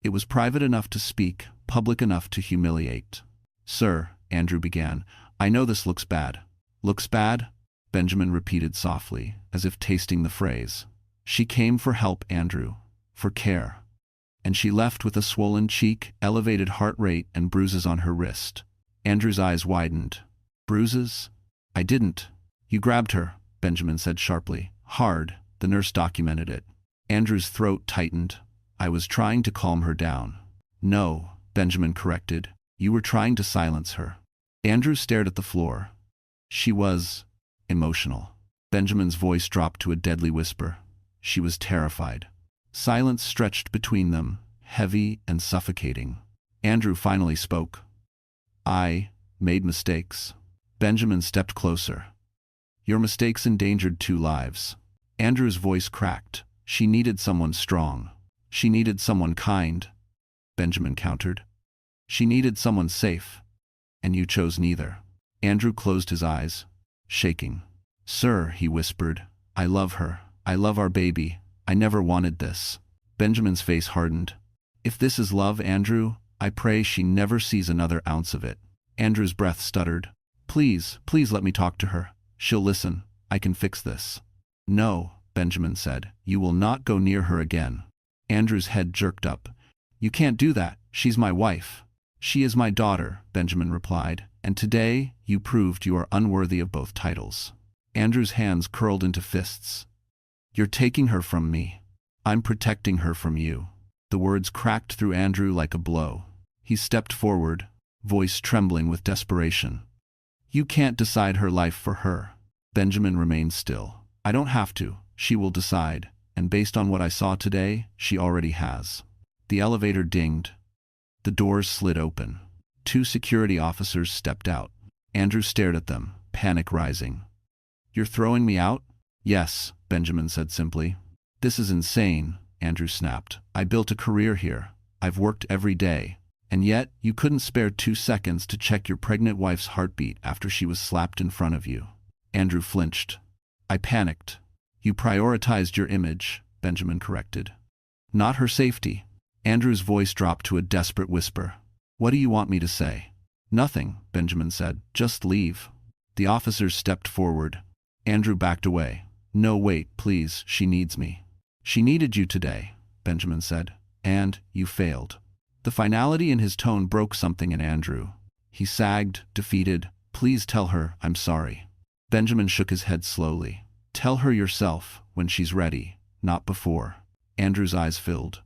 It was private enough to speak, public enough to humiliate. "Sir," Andrew began, "I know this looks bad." "Looks bad?" Benjamin repeated softly, as if tasting the phrase. "She came for help, Andrew, for care. And she left with a swollen cheek, elevated heart rate, and bruises on her wrist." Andrew's eyes widened. "Bruises? I didn't." "You grabbed her," Benjamin said sharply. "Hard." The nurse documented it. Andrew's throat tightened. "I was trying to calm her down." "No," Benjamin corrected. "You were trying to silence her." Andrew stared at the floor. "She was emotional." Benjamin's voice dropped to a deadly whisper. "She was terrified." Silence stretched between them, heavy and suffocating. Andrew finally spoke. "I made mistakes." Benjamin stepped closer. "Your mistakes endangered 2 lives." Andrew's voice cracked. "She needed someone strong. She needed someone kind," Benjamin countered. "She needed someone safe. And you chose neither." Andrew closed his eyes, shaking. "Sir," he whispered, "I love her. I love our baby. I never wanted this." Benjamin's face hardened. "If this is love, Andrew, I pray she never sees another ounce of it." Andrew's breath stuttered. "Please, please let me talk to her. She'll listen. I can fix this." "No," Benjamin said. "You will not go near her again." Andrew's head jerked up. "You can't do that. She's my wife." "She is my daughter," Benjamin replied, "and today you proved you are unworthy of both titles." Andrew's hands curled into fists. "You're taking her from me. I'm protecting her from you." The words cracked through Andrew like a blow. He stepped forward, voice trembling with desperation. "You can't decide her life for her." Benjamin remained still. "I don't have to. She will decide, and based on what I saw today, she already has." The elevator dinged. The doors slid open. 2 security officers stepped out. Andrew stared at them, panic rising. "You're throwing me out?" "Yes," Benjamin said simply. "This is insane," Andrew snapped. "I built a career here. I've worked every day. And yet, you couldn't spare 2 seconds to check your pregnant wife's heartbeat after she was slapped in front of you." Andrew flinched. "I panicked." "You prioritized your image," Benjamin corrected. "Not her safety." Andrew's voice dropped to a desperate whisper. "What do you want me to say?" "Nothing," Benjamin said. "Just leave." The officers stepped forward. Andrew backed away. "No, wait, please, she needs me." "She needed you today," Benjamin said. "And you failed." The finality in his tone broke something in Andrew. He sagged, defeated. "Please tell her I'm sorry." Benjamin shook his head slowly. "Tell her yourself, when she's ready, not before." Andrew's eyes filled.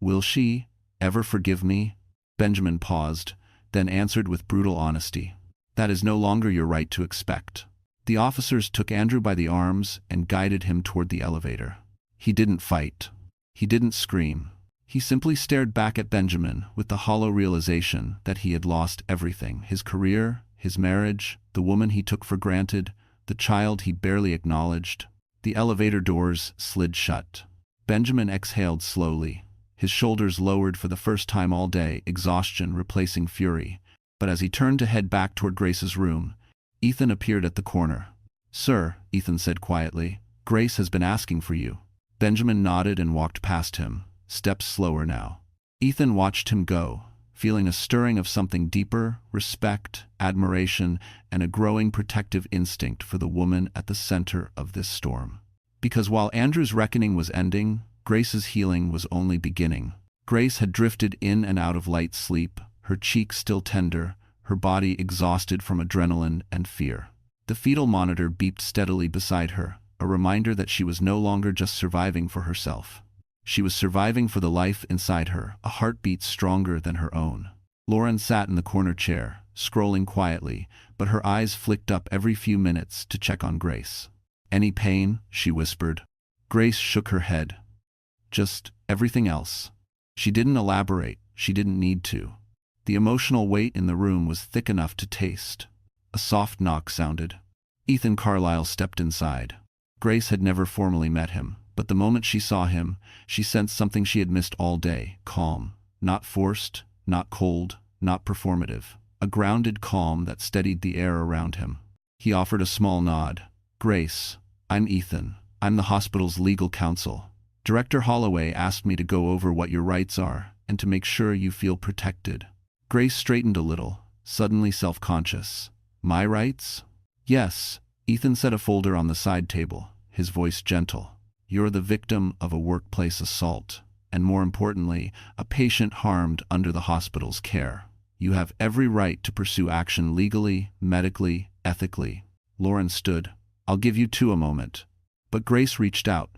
"Will she ever forgive me?" Benjamin paused, then answered with brutal honesty. "That is no longer your right to expect." The officers took Andrew by the arms and guided him toward the elevator. He didn't fight. He didn't scream. He simply stared back at Benjamin with the hollow realization that he had lost everything: his career, his marriage, the woman he took for granted, the child he barely acknowledged. The elevator doors slid shut. Benjamin exhaled slowly. His shoulders lowered for the first time all day, exhaustion replacing fury. But as he turned to head back toward Grace's room, Ethan appeared at the corner. "Sir," Ethan said quietly, "Grace has been asking for you." Benjamin nodded and walked past him, steps slower now. Ethan watched him go, feeling a stirring of something deeper: respect, admiration, and a growing protective instinct for the woman at the center of this storm. Because while Andrew's reckoning was ending, Grace's healing was only beginning. Grace had drifted in and out of light sleep, her cheeks still tender, her body exhausted from adrenaline and fear. The fetal monitor beeped steadily beside her, a reminder that she was no longer just surviving for herself. She was surviving for the life inside her, a heartbeat stronger than her own. Lauren sat in the corner chair, scrolling quietly, but her eyes flicked up every few minutes to check on Grace. "Any pain?" she whispered. Grace shook her head. "Just everything else." She didn't elaborate, she didn't need to. The emotional weight in the room was thick enough to taste. A soft knock sounded. Ethan Carlyle stepped inside. Grace had never formally met him, but the moment she saw him, she sensed something she had missed all day: calm. Not forced, not cold, not performative. A grounded calm that steadied the air around him. He offered a small nod. "Grace, I'm Ethan. I'm the hospital's legal counsel. Director Holloway asked me to go over what your rights are and to make sure you feel protected." Grace straightened a little, suddenly self-conscious. "My rights?" "Yes," Ethan set a folder on the side table, his voice gentle. "You're the victim of a workplace assault, and more importantly, a patient harmed under the hospital's care. You have every right to pursue action legally, medically, ethically." Lauren stood. "I'll give you two a moment." But Grace reached out.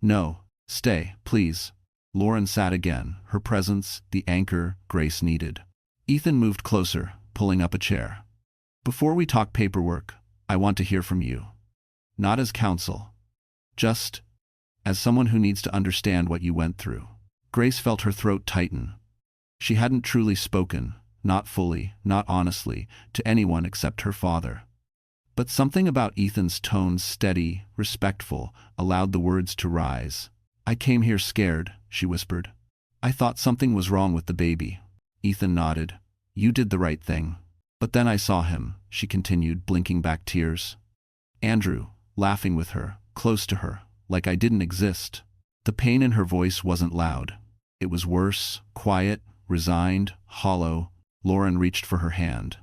"No, stay, please." Lauren sat again, her presence the anchor Grace needed. Ethan moved closer, pulling up a chair. "Before we talk paperwork, I want to hear from you. Not as counsel. Just as someone who needs to understand what you went through." Grace felt her throat tighten. She hadn't truly spoken, not fully, not honestly, to anyone except her father. But something about Ethan's tone, steady, respectful, allowed the words to rise. "I came here scared," she whispered. "I thought something was wrong with the baby." Ethan nodded. "You did the right thing. But then I saw him," she continued, blinking back tears. "Andrew, laughing with her, close to her, like I didn't exist." The pain in her voice wasn't loud. It was worse, quiet, resigned, hollow. Lauren reached for her hand.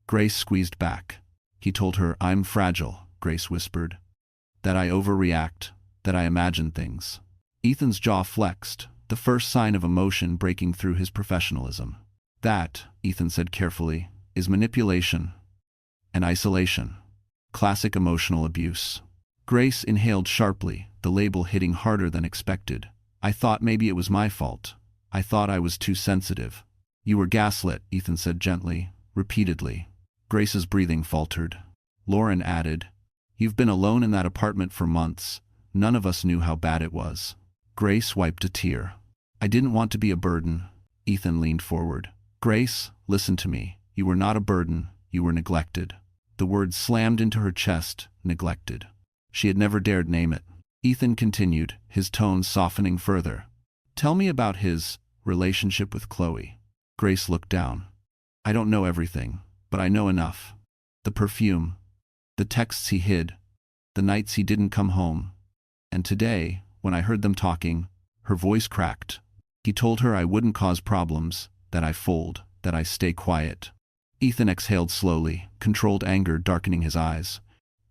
Grace squeezed back. He told her, "I'm fragile," Grace whispered. "That I overreact, that I imagine things." Ethan's jaw flexed, the first sign of emotion breaking through his professionalism. "That," Ethan said carefully, "is manipulation and isolation. Classic emotional abuse." Grace inhaled sharply, the label hitting harder than expected. "I thought maybe it was my fault. I thought I was too sensitive." "You were gaslit," Ethan said gently, repeatedly. Grace's breathing faltered. Lauren added, "You've been alone in that apartment for months. None of us knew how bad it was." Grace wiped a tear. "I didn't want to be a burden." Ethan leaned forward. "Grace, listen to me. You were not a burden. You were neglected." The word slammed into her chest, neglected. She had never dared name it. Ethan continued, his tone softening further. "Tell me about his relationship with Chloe." Grace looked down. "I don't know everything, but I know enough. The perfume, the texts he hid, the nights he didn't come home. And today, when I heard them talking," her voice cracked. "He told her I wouldn't cause problems, that I fold, that I stay quiet." Ethan exhaled slowly, controlled anger darkening his eyes.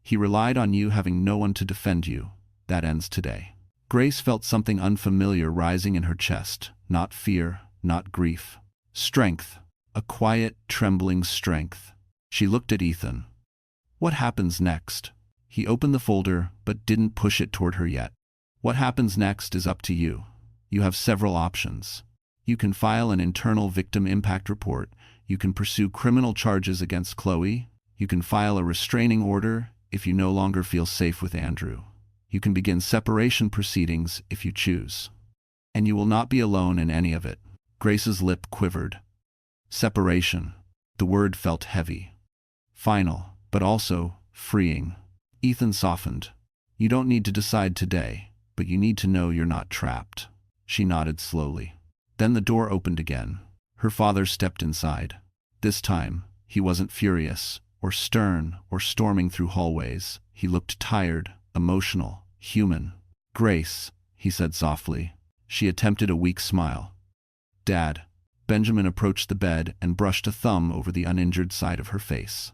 "He relied on you having no one to defend you. That ends today." Grace felt something unfamiliar rising in her chest, not fear, not grief. Strength. A quiet, trembling strength. She looked at Ethan. "What happens next?" He opened the folder, but didn't push it toward her yet. "What happens next is up to you. You have several options. You can file an internal victim impact report. You can pursue criminal charges against Chloe. You can file a restraining order if you no longer feel safe with Andrew. You can begin separation proceedings if you choose. And you will not be alone in any of it." Grace's lip quivered. Separation. The word felt heavy. Final, but also freeing. Ethan softened. "You don't need to decide today, but you need to know you're not trapped." She nodded slowly. Then the door opened again. Her father stepped inside. This time, he wasn't furious, or stern, or storming through hallways. He looked tired, emotional, human. "Grace," he said softly. She attempted a weak smile. "Dad." Benjamin approached the bed and brushed a thumb over the uninjured side of her face.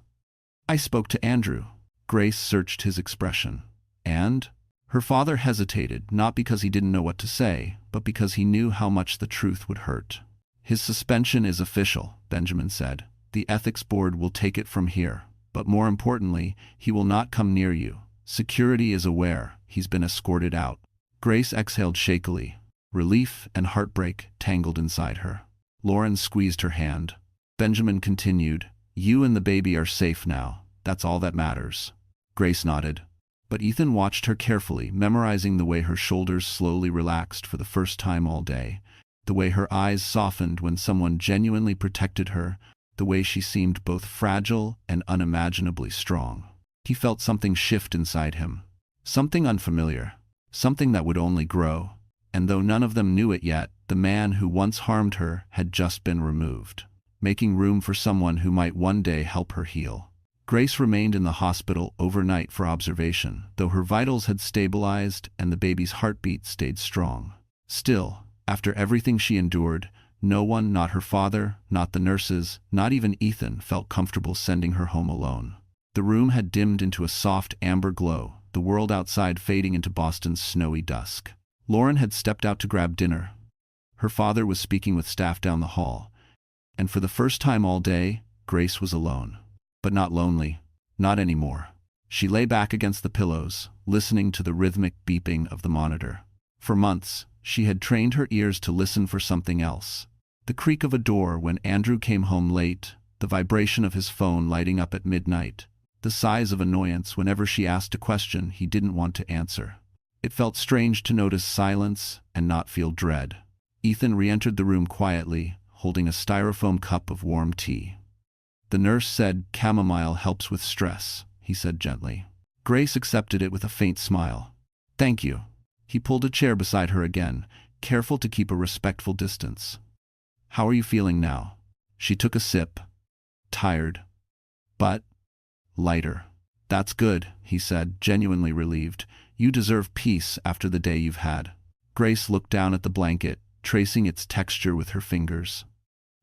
"I spoke to Andrew." Grace searched his expression. "And?" Her father hesitated, not because he didn't know what to say, but because he knew how much the truth would hurt. His suspension is official, Benjamin said. The ethics board will take it from here. But more importantly, he will not come near you. Security is aware. He's been escorted out. Grace exhaled shakily. Relief and heartbreak tangled inside her. Lauren squeezed her hand. Benjamin continued, "You and the baby are safe now. That's all that matters." Grace nodded. But Ethan watched her carefully, memorizing the way her shoulders slowly relaxed for the first time all day, the way her eyes softened when someone genuinely protected her, the way she seemed both fragile and unimaginably strong. He felt something shift inside him. Something unfamiliar. Something that would only grow. And though none of them knew it yet, the man who once harmed her had just been removed, making room for someone who might one day help her heal. Grace remained in the hospital overnight for observation, though her vitals had stabilized and the baby's heartbeat stayed strong. Still, after everything she endured, no one, not her father, not the nurses, not even Ethan, felt comfortable sending her home alone. The room had dimmed into a soft amber glow, the world outside fading into Boston's snowy dusk. Lauren had stepped out to grab dinner. Her father was speaking with staff down the hall, and for the first time all day, Grace was alone. But not lonely. Not anymore. She lay back against the pillows, listening to the rhythmic beeping of the monitor. For months, she had trained her ears to listen for something else. The creak of a door when Andrew came home late, the vibration of his phone lighting up at midnight, the sighs of annoyance whenever she asked a question he didn't want to answer. It felt strange to notice silence and not feel dread. Ethan re-entered the room quietly, holding a styrofoam cup of warm tea. "The nurse said chamomile helps with stress," he said gently. Grace accepted it with a faint smile. "Thank you." He pulled a chair beside her again, careful to keep a respectful distance. "How are you feeling now?" She took a sip. "Tired, but lighter." "That's good," he said, genuinely relieved. "You deserve peace after the day you've had." Grace looked down at the blanket, tracing its texture with her fingers.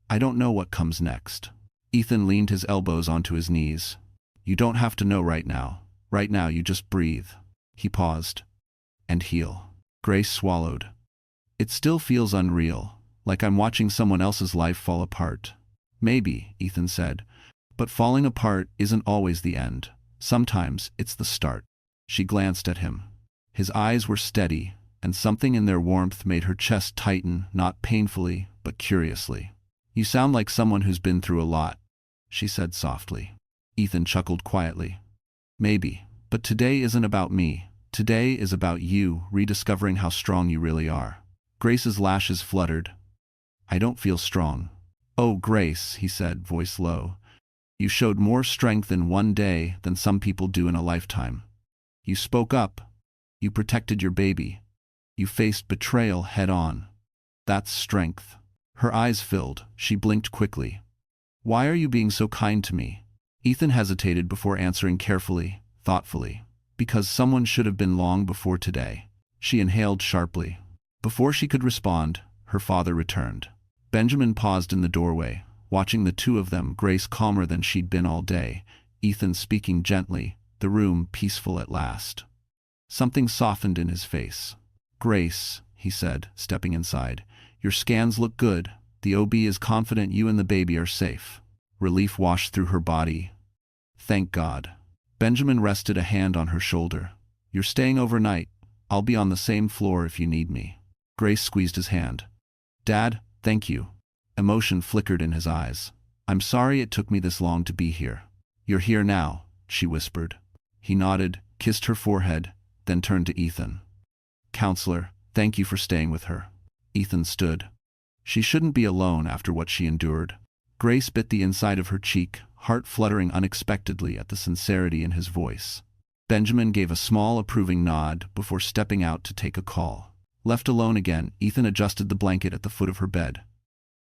"I don't know what comes next." Ethan leaned his elbows onto his knees. "You don't have to know right now. Right now you just breathe." He paused. "And heal." Grace swallowed. "It still feels unreal, like I'm watching someone else's life fall apart." "Maybe," Ethan said, "but falling apart isn't always the end. Sometimes it's the start." She glanced at him. His eyes were steady, and something in their warmth made her chest tighten, not painfully, but curiously. "You sound like someone who's been through a lot," she said softly. Ethan chuckled quietly. "Maybe, but today isn't about me. Today is about you rediscovering how strong you really are." Grace's lashes fluttered. "I don't feel strong." "Oh, Grace," he said, voice low. "You showed more strength in one day than some people do in a lifetime. You spoke up. You protected your baby. You faced betrayal head-on. That's strength." Her eyes filled. She blinked quickly. "Why are you being so kind to me?" Ethan hesitated before answering carefully, thoughtfully. "Because someone should have been long before today." She inhaled sharply. Before she could respond, her father returned. Benjamin paused in the doorway, watching the two of them, Grace calmer than she'd been all day, Ethan speaking gently, the room peaceful at last. Something softened in his face. "Grace," he said, stepping inside, "your scans look good. The OB is confident you and the baby are safe." Relief washed through her body. "Thank God." Benjamin rested a hand on her shoulder. "You're staying overnight. I'll be on the same floor if you need me." Grace squeezed his hand. "Dad, thank you." Emotion flickered in his eyes. "I'm sorry it took me this long to be here." "You're here now," she whispered. He nodded, kissed her forehead, then turned to Ethan. "Counselor, thank you for staying with her." Ethan stood. She shouldn't be alone after what she endured. Grace bit the inside of her cheek, heart fluttering unexpectedly at the sincerity in his voice. Benjamin gave a small approving nod before stepping out to take a call. Left alone again, Ethan adjusted the blanket at the foot of her bed.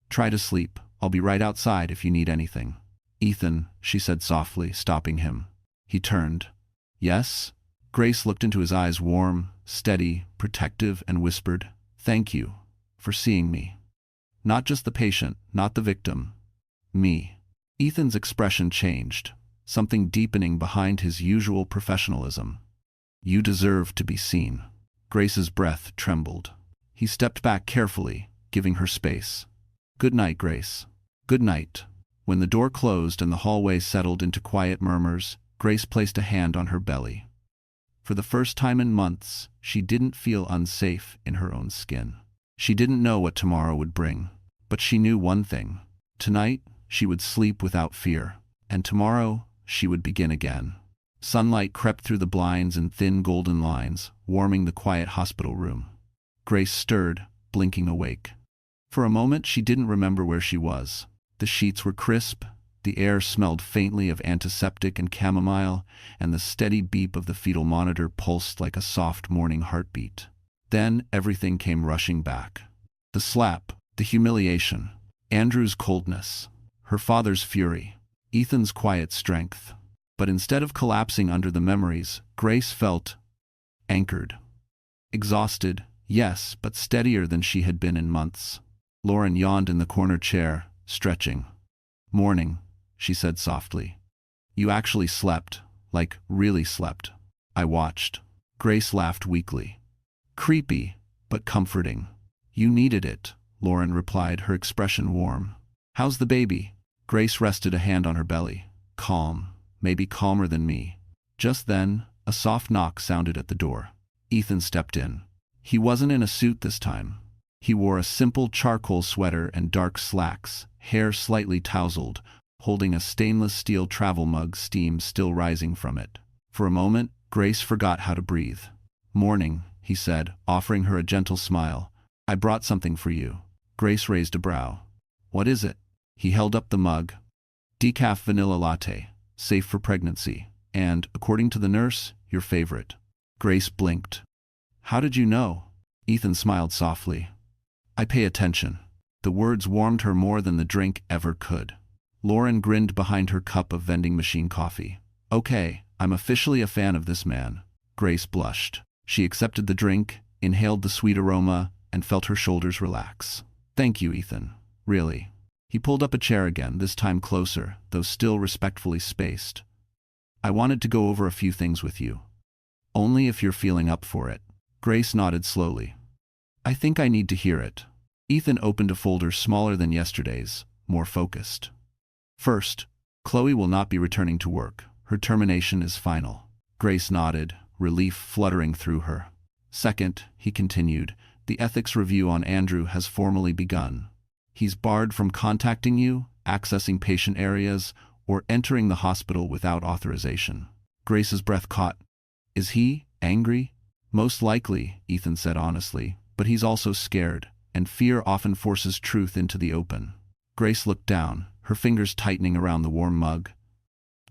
"Try to sleep. I'll be right outside if you need anything." "Ethan," she said softly, stopping him. He turned. "Yes?" Grace looked into his eyes, warm, steady, protective, and whispered, "Thank you for seeing me. Not just the patient, not the victim. Me." Ethan's expression changed, something deepening behind his usual professionalism. You deserve to be seen. Grace's breath trembled. He stepped back carefully, giving her space. Good night, Grace. Good night. When the door closed and the hallway settled into quiet murmurs, Grace placed a hand on her belly. For the first time in months, she didn't feel unsafe in her own skin. She didn't know what tomorrow would bring, but she knew one thing. Tonight, she would sleep without fear, and tomorrow, she would begin again. Sunlight crept through the blinds in thin golden lines, warming the quiet hospital room. Grace stirred, blinking awake. For a moment, she didn't remember where she was. The sheets were crisp, the air smelled faintly of antiseptic and chamomile, and the steady beep of the fetal monitor pulsed like a soft morning heartbeat. Then everything came rushing back. The slap, the humiliation, Andrew's coldness, her father's fury, Ethan's quiet strength. But instead of collapsing under the memories, Grace felt anchored. Exhausted, yes, but steadier than she had been in months. Lauren yawned in the corner chair, stretching. "Morning," she said softly. "You actually slept, like really slept." I watched. Grace laughed weakly. "Creepy, but comforting." "You needed it," Lauren replied, her expression warm. "How's the baby?" Grace rested a hand on her belly. "Calm, maybe calmer than me." Just then, a soft knock sounded at the door. Ethan stepped in. He wasn't in a suit this time. He wore a simple charcoal sweater and dark slacks, hair slightly tousled, holding a stainless steel travel mug, steam still rising from it. For a moment, Grace forgot how to breathe. "Morning," he said, offering her a gentle smile. "I brought something for you." Grace raised a brow. "What is it?" He held up the mug. "Decaf vanilla latte, safe for pregnancy, and, according to the nurse, your favorite." Grace blinked. "How did you know?" Ethan smiled softly. "I pay attention." The words warmed her more than the drink ever could. Lauren grinned behind her cup of vending machine coffee. "Okay, I'm officially a fan of this man." Grace blushed. She accepted the drink, inhaled the sweet aroma, and felt her shoulders relax. "Thank you, Ethan. Really." He pulled up a chair again, this time closer, though still respectfully spaced. "I wanted to go over a few things with you. Only if you're feeling up for it." Grace nodded slowly. "I think I need to hear it." Ethan opened a folder smaller than yesterday's, more focused. "First, Chloe will not be returning to work. Her termination is final." Grace nodded, relief fluttering through her. "Second," he continued, "the ethics review on Andrew has formally begun. He's barred from contacting you, accessing patient areas, or entering the hospital without authorization." Grace's breath caught. "Is he angry?" "Most likely," Ethan said honestly, "but he's also scared, and fear often forces truth into the open." Grace looked down, her fingers tightening around the warm mug.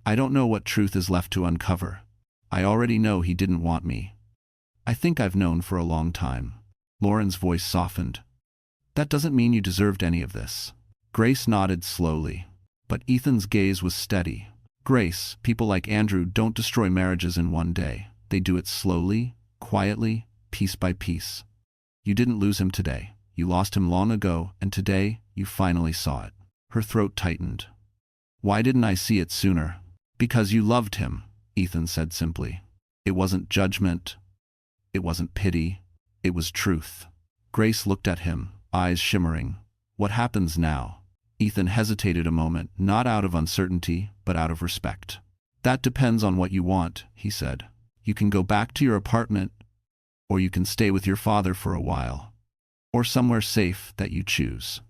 "I don't know what truth is left to uncover. I already know he didn't want me. I think I've known for a long time." Lauren's voice softened. "That doesn't mean you deserved any of this." Grace nodded slowly, but Ethan's gaze was steady. "Grace, people like Andrew don't destroy marriages in one day. They do it slowly, quietly, piece by piece. You didn't lose him today. You lost him long ago, and today, you finally saw it." Her throat tightened. "Why didn't I see it sooner?" "Because you loved him," Ethan said simply. It wasn't judgment. It wasn't pity. It was truth. Grace looked at him, eyes shimmering. "What happens now?" Ethan hesitated a moment, not out of uncertainty, but out of respect. "That depends on what you want," he said. "You can go back to your apartment, or you can stay with your father for a while, or somewhere safe that you choose.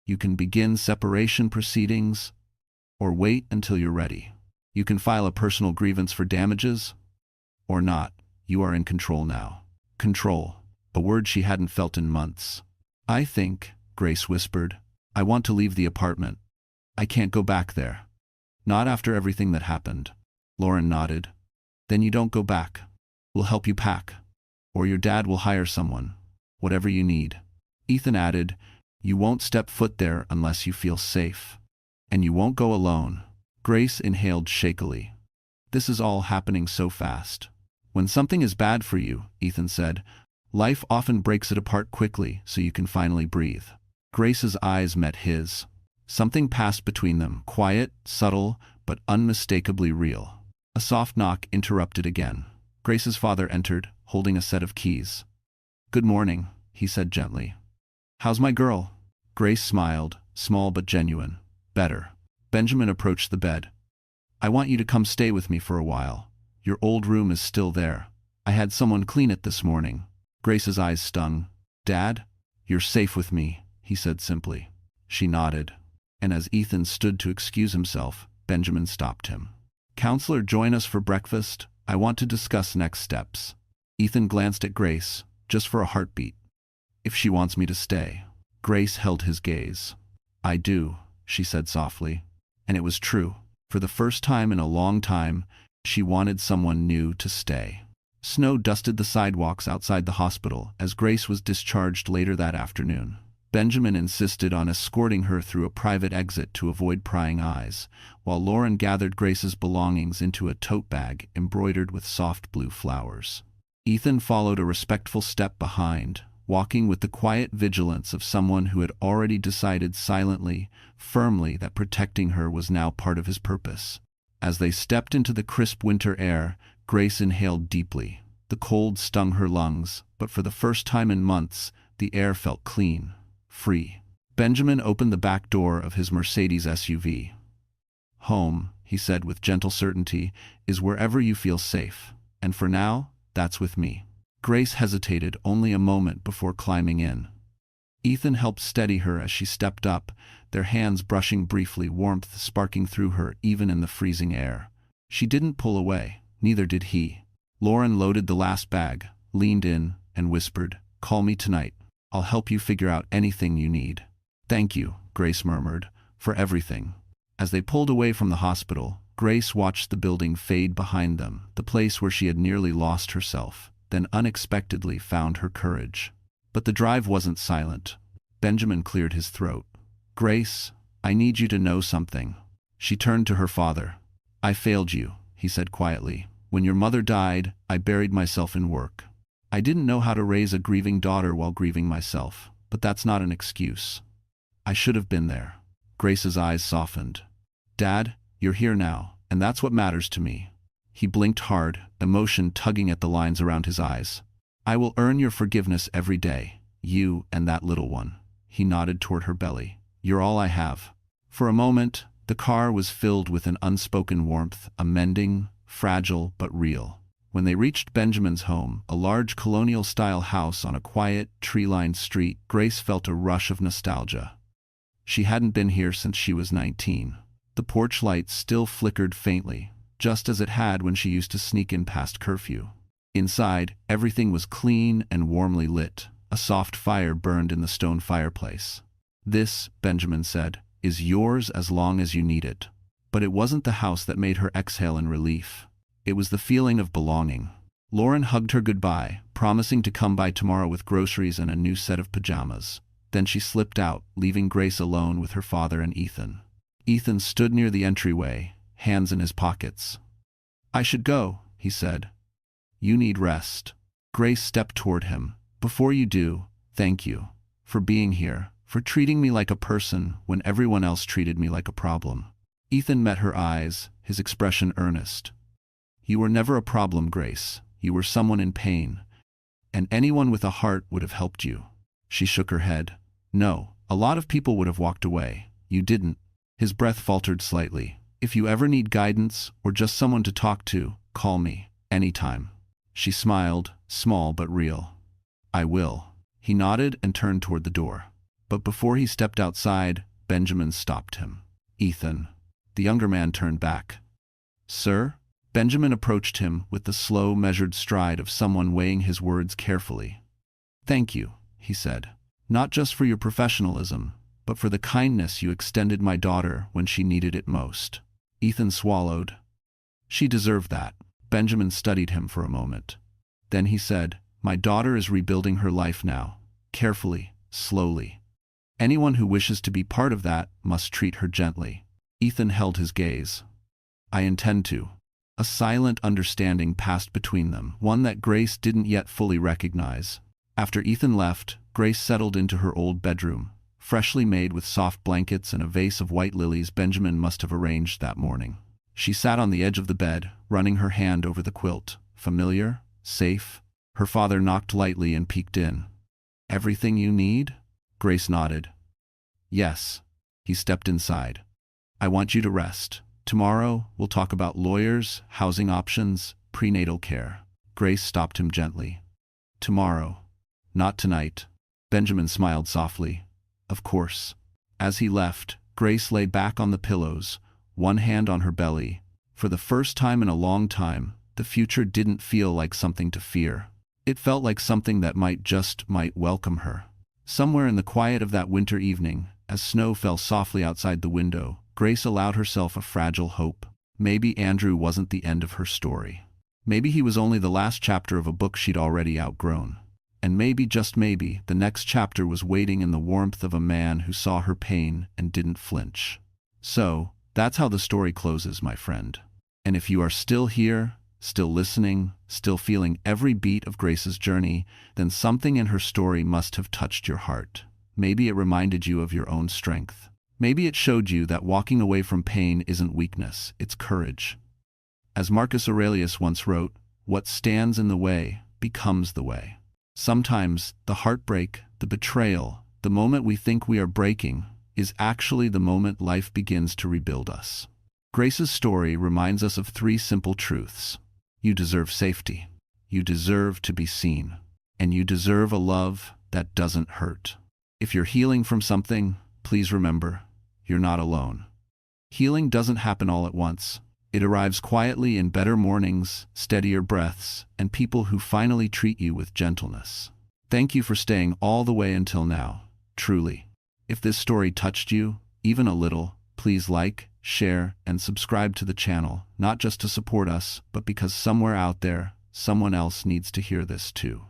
You can begin separation proceedings, or wait until you're ready. You can file a personal grievance for damages, or not. You are in control now." Control, a word she hadn't felt in months. "I think," Grace whispered, "I want to leave the apartment. I can't go back there. Not after everything that happened." Lauren nodded. "Then you don't go back. We'll help you pack. Or your dad will hire someone. Whatever you need." Ethan added, "You won't step foot there unless you feel safe. And you won't go alone." Grace inhaled shakily. "This is all happening so fast." "When something is bad for you," Ethan said, "life often breaks it apart quickly so you can finally breathe." Grace's eyes met his. Something passed between them, quiet, subtle, but unmistakably real. A soft knock interrupted again. Grace's father entered, holding a set of keys. "Good morning," he said gently. "How's my girl?" Grace smiled, small but genuine. "Better." Benjamin approached the bed. "I want you to come stay with me for a while. Your old room is still there. I had someone clean it this morning." Grace's eyes stung. "Dad? You're safe with me," he said simply. She nodded. And as Ethan stood to excuse himself, Benjamin stopped him. "Counselor, join us for breakfast. I want to discuss next steps." Ethan glanced at Grace, just for a heartbeat. "If she wants me to stay." Grace held his gaze. "I do," she said softly. And it was true. For the first time in a long time, she wanted someone new to stay. Snow dusted the sidewalks outside the hospital as Grace was discharged later that afternoon. Benjamin insisted on escorting her through a private exit to avoid prying eyes, while Lauren gathered Grace's belongings into a tote bag embroidered with soft blue flowers. Ethan followed a respectful step behind, walking with the quiet vigilance of someone who had already decided silently, firmly that protecting her was now part of his purpose. As they stepped into the crisp winter air, Grace inhaled deeply. The cold stung her lungs, but for the first time in months, the air felt clean, free. Benjamin opened the back door of his Mercedes SUV. "Home," he said with gentle certainty, "is wherever you feel safe. And for now, that's with me." Grace hesitated only a moment before climbing in. Ethan helped steady her as she stepped up, their hands brushing briefly, warmth sparking through her even in the freezing air. She didn't pull away, neither did he. Lauren loaded the last bag, leaned in, and whispered, "Call me tonight. I'll help you figure out anything you need." "Thank you," Grace murmured, "for everything." As they pulled away from the hospital, Grace watched the building fade behind them, the place where she had nearly lost herself, then unexpectedly found her courage. But the drive wasn't silent. Benjamin cleared his throat. "Grace, I need you to know something." She turned to her father. "I failed you," he said quietly. "When your mother died, I buried myself in work. I didn't know how to raise a grieving daughter while grieving myself, but that's not an excuse. I should have been there." Grace's eyes softened. "Dad, you're here now, and that's what matters to me." He blinked hard, emotion tugging at the lines around his eyes. "I will earn your forgiveness every day, you and that little one." He nodded toward her belly. "You're all I have." For a moment, the car was filled with an unspoken warmth, a mending, fragile but real. When they reached Benjamin's home, a large colonial-style house on a quiet, tree-lined street, Grace felt a rush of nostalgia. She hadn't been here since she was 19. The porch light still flickered faintly, just as it had when she used to sneak in past curfew. Inside, everything was clean and warmly lit. A soft fire burned in the stone fireplace. "This," Benjamin said, "is yours as long as you need it." But it wasn't the house that made her exhale in relief. It was the feeling of belonging. Lauren hugged her goodbye, promising to come by tomorrow with groceries and a new set of pajamas. Then she slipped out, leaving Grace alone with her father and Ethan. Ethan stood near the entryway, hands in his pockets. "I should go," he said. "You need rest." Grace stepped toward him. "Before you do, thank you. For being here, for treating me like a person when everyone else treated me like a problem." Ethan met her eyes, his expression earnest. "You were never a problem, Grace. You were someone in pain. And anyone with a heart would have helped you." She shook her head. "No, a lot of people would have walked away. You didn't." His breath faltered slightly. "If you ever need guidance or just someone to talk to, call me. Anytime." She smiled, small but real. "I will." He nodded and turned toward the door. But before he stepped outside, Benjamin stopped him. "Ethan." The younger man turned back. "Sir?" Benjamin approached him with the slow, measured stride of someone weighing his words carefully. "Thank you," he said. "Not just for your professionalism, but for the kindness you extended my daughter when she needed it most." Ethan swallowed. "She deserved that." Benjamin studied him for a moment. Then he said, "My daughter is rebuilding her life now, carefully, slowly. Anyone who wishes to be part of that must treat her gently." Ethan held his gaze. "I intend to." A silent understanding passed between them, one that Grace didn't yet fully recognize. After Ethan left, Grace settled into her old bedroom, freshly made with soft blankets and a vase of white lilies Benjamin must have arranged that morning. She sat on the edge of the bed, running her hand over the quilt, familiar, safe. Her father knocked lightly and peeked in. "Everything you need?" Grace nodded. "Yes." He stepped inside. "I want you to rest. Tomorrow, we'll talk about lawyers, housing options, prenatal care." Grace stopped him gently. "Tomorrow. Not tonight." Benjamin smiled softly. "Of course." As he left, Grace lay back on the pillows, one hand on her belly. For the first time in a long time, the future didn't feel like something to fear. It felt like something that might welcome her. Somewhere in the quiet of that winter evening, as snow fell softly outside the window, Grace allowed herself a fragile hope. Maybe Andrew wasn't the end of her story. Maybe he was only the last chapter of a book she'd already outgrown. And maybe, just maybe, the next chapter was waiting in the warmth of a man who saw her pain and didn't flinch. So, that's how the story closes, my friend. And if you are still here, still listening, still feeling every beat of Grace's journey, then something in her story must have touched your heart. Maybe it reminded you of your own strength. Maybe it showed you that walking away from pain isn't weakness, it's courage. As Marcus Aurelius once wrote, "What stands in the way becomes the way." Sometimes the heartbreak, the betrayal, the moment we think we are breaking, is actually the moment life begins to rebuild us. Grace's story reminds us of three simple truths. You deserve safety. You deserve to be seen. And you deserve a love that doesn't hurt. If you're healing from something, please remember, you're not alone. Healing doesn't happen all at once. It arrives quietly in better mornings, steadier breaths, and people who finally treat you with gentleness. Thank you for staying all the way until now, truly. If this story touched you, even a little, please like, share, and subscribe to the channel, not just to support us, but because somewhere out there, someone else needs to hear this too.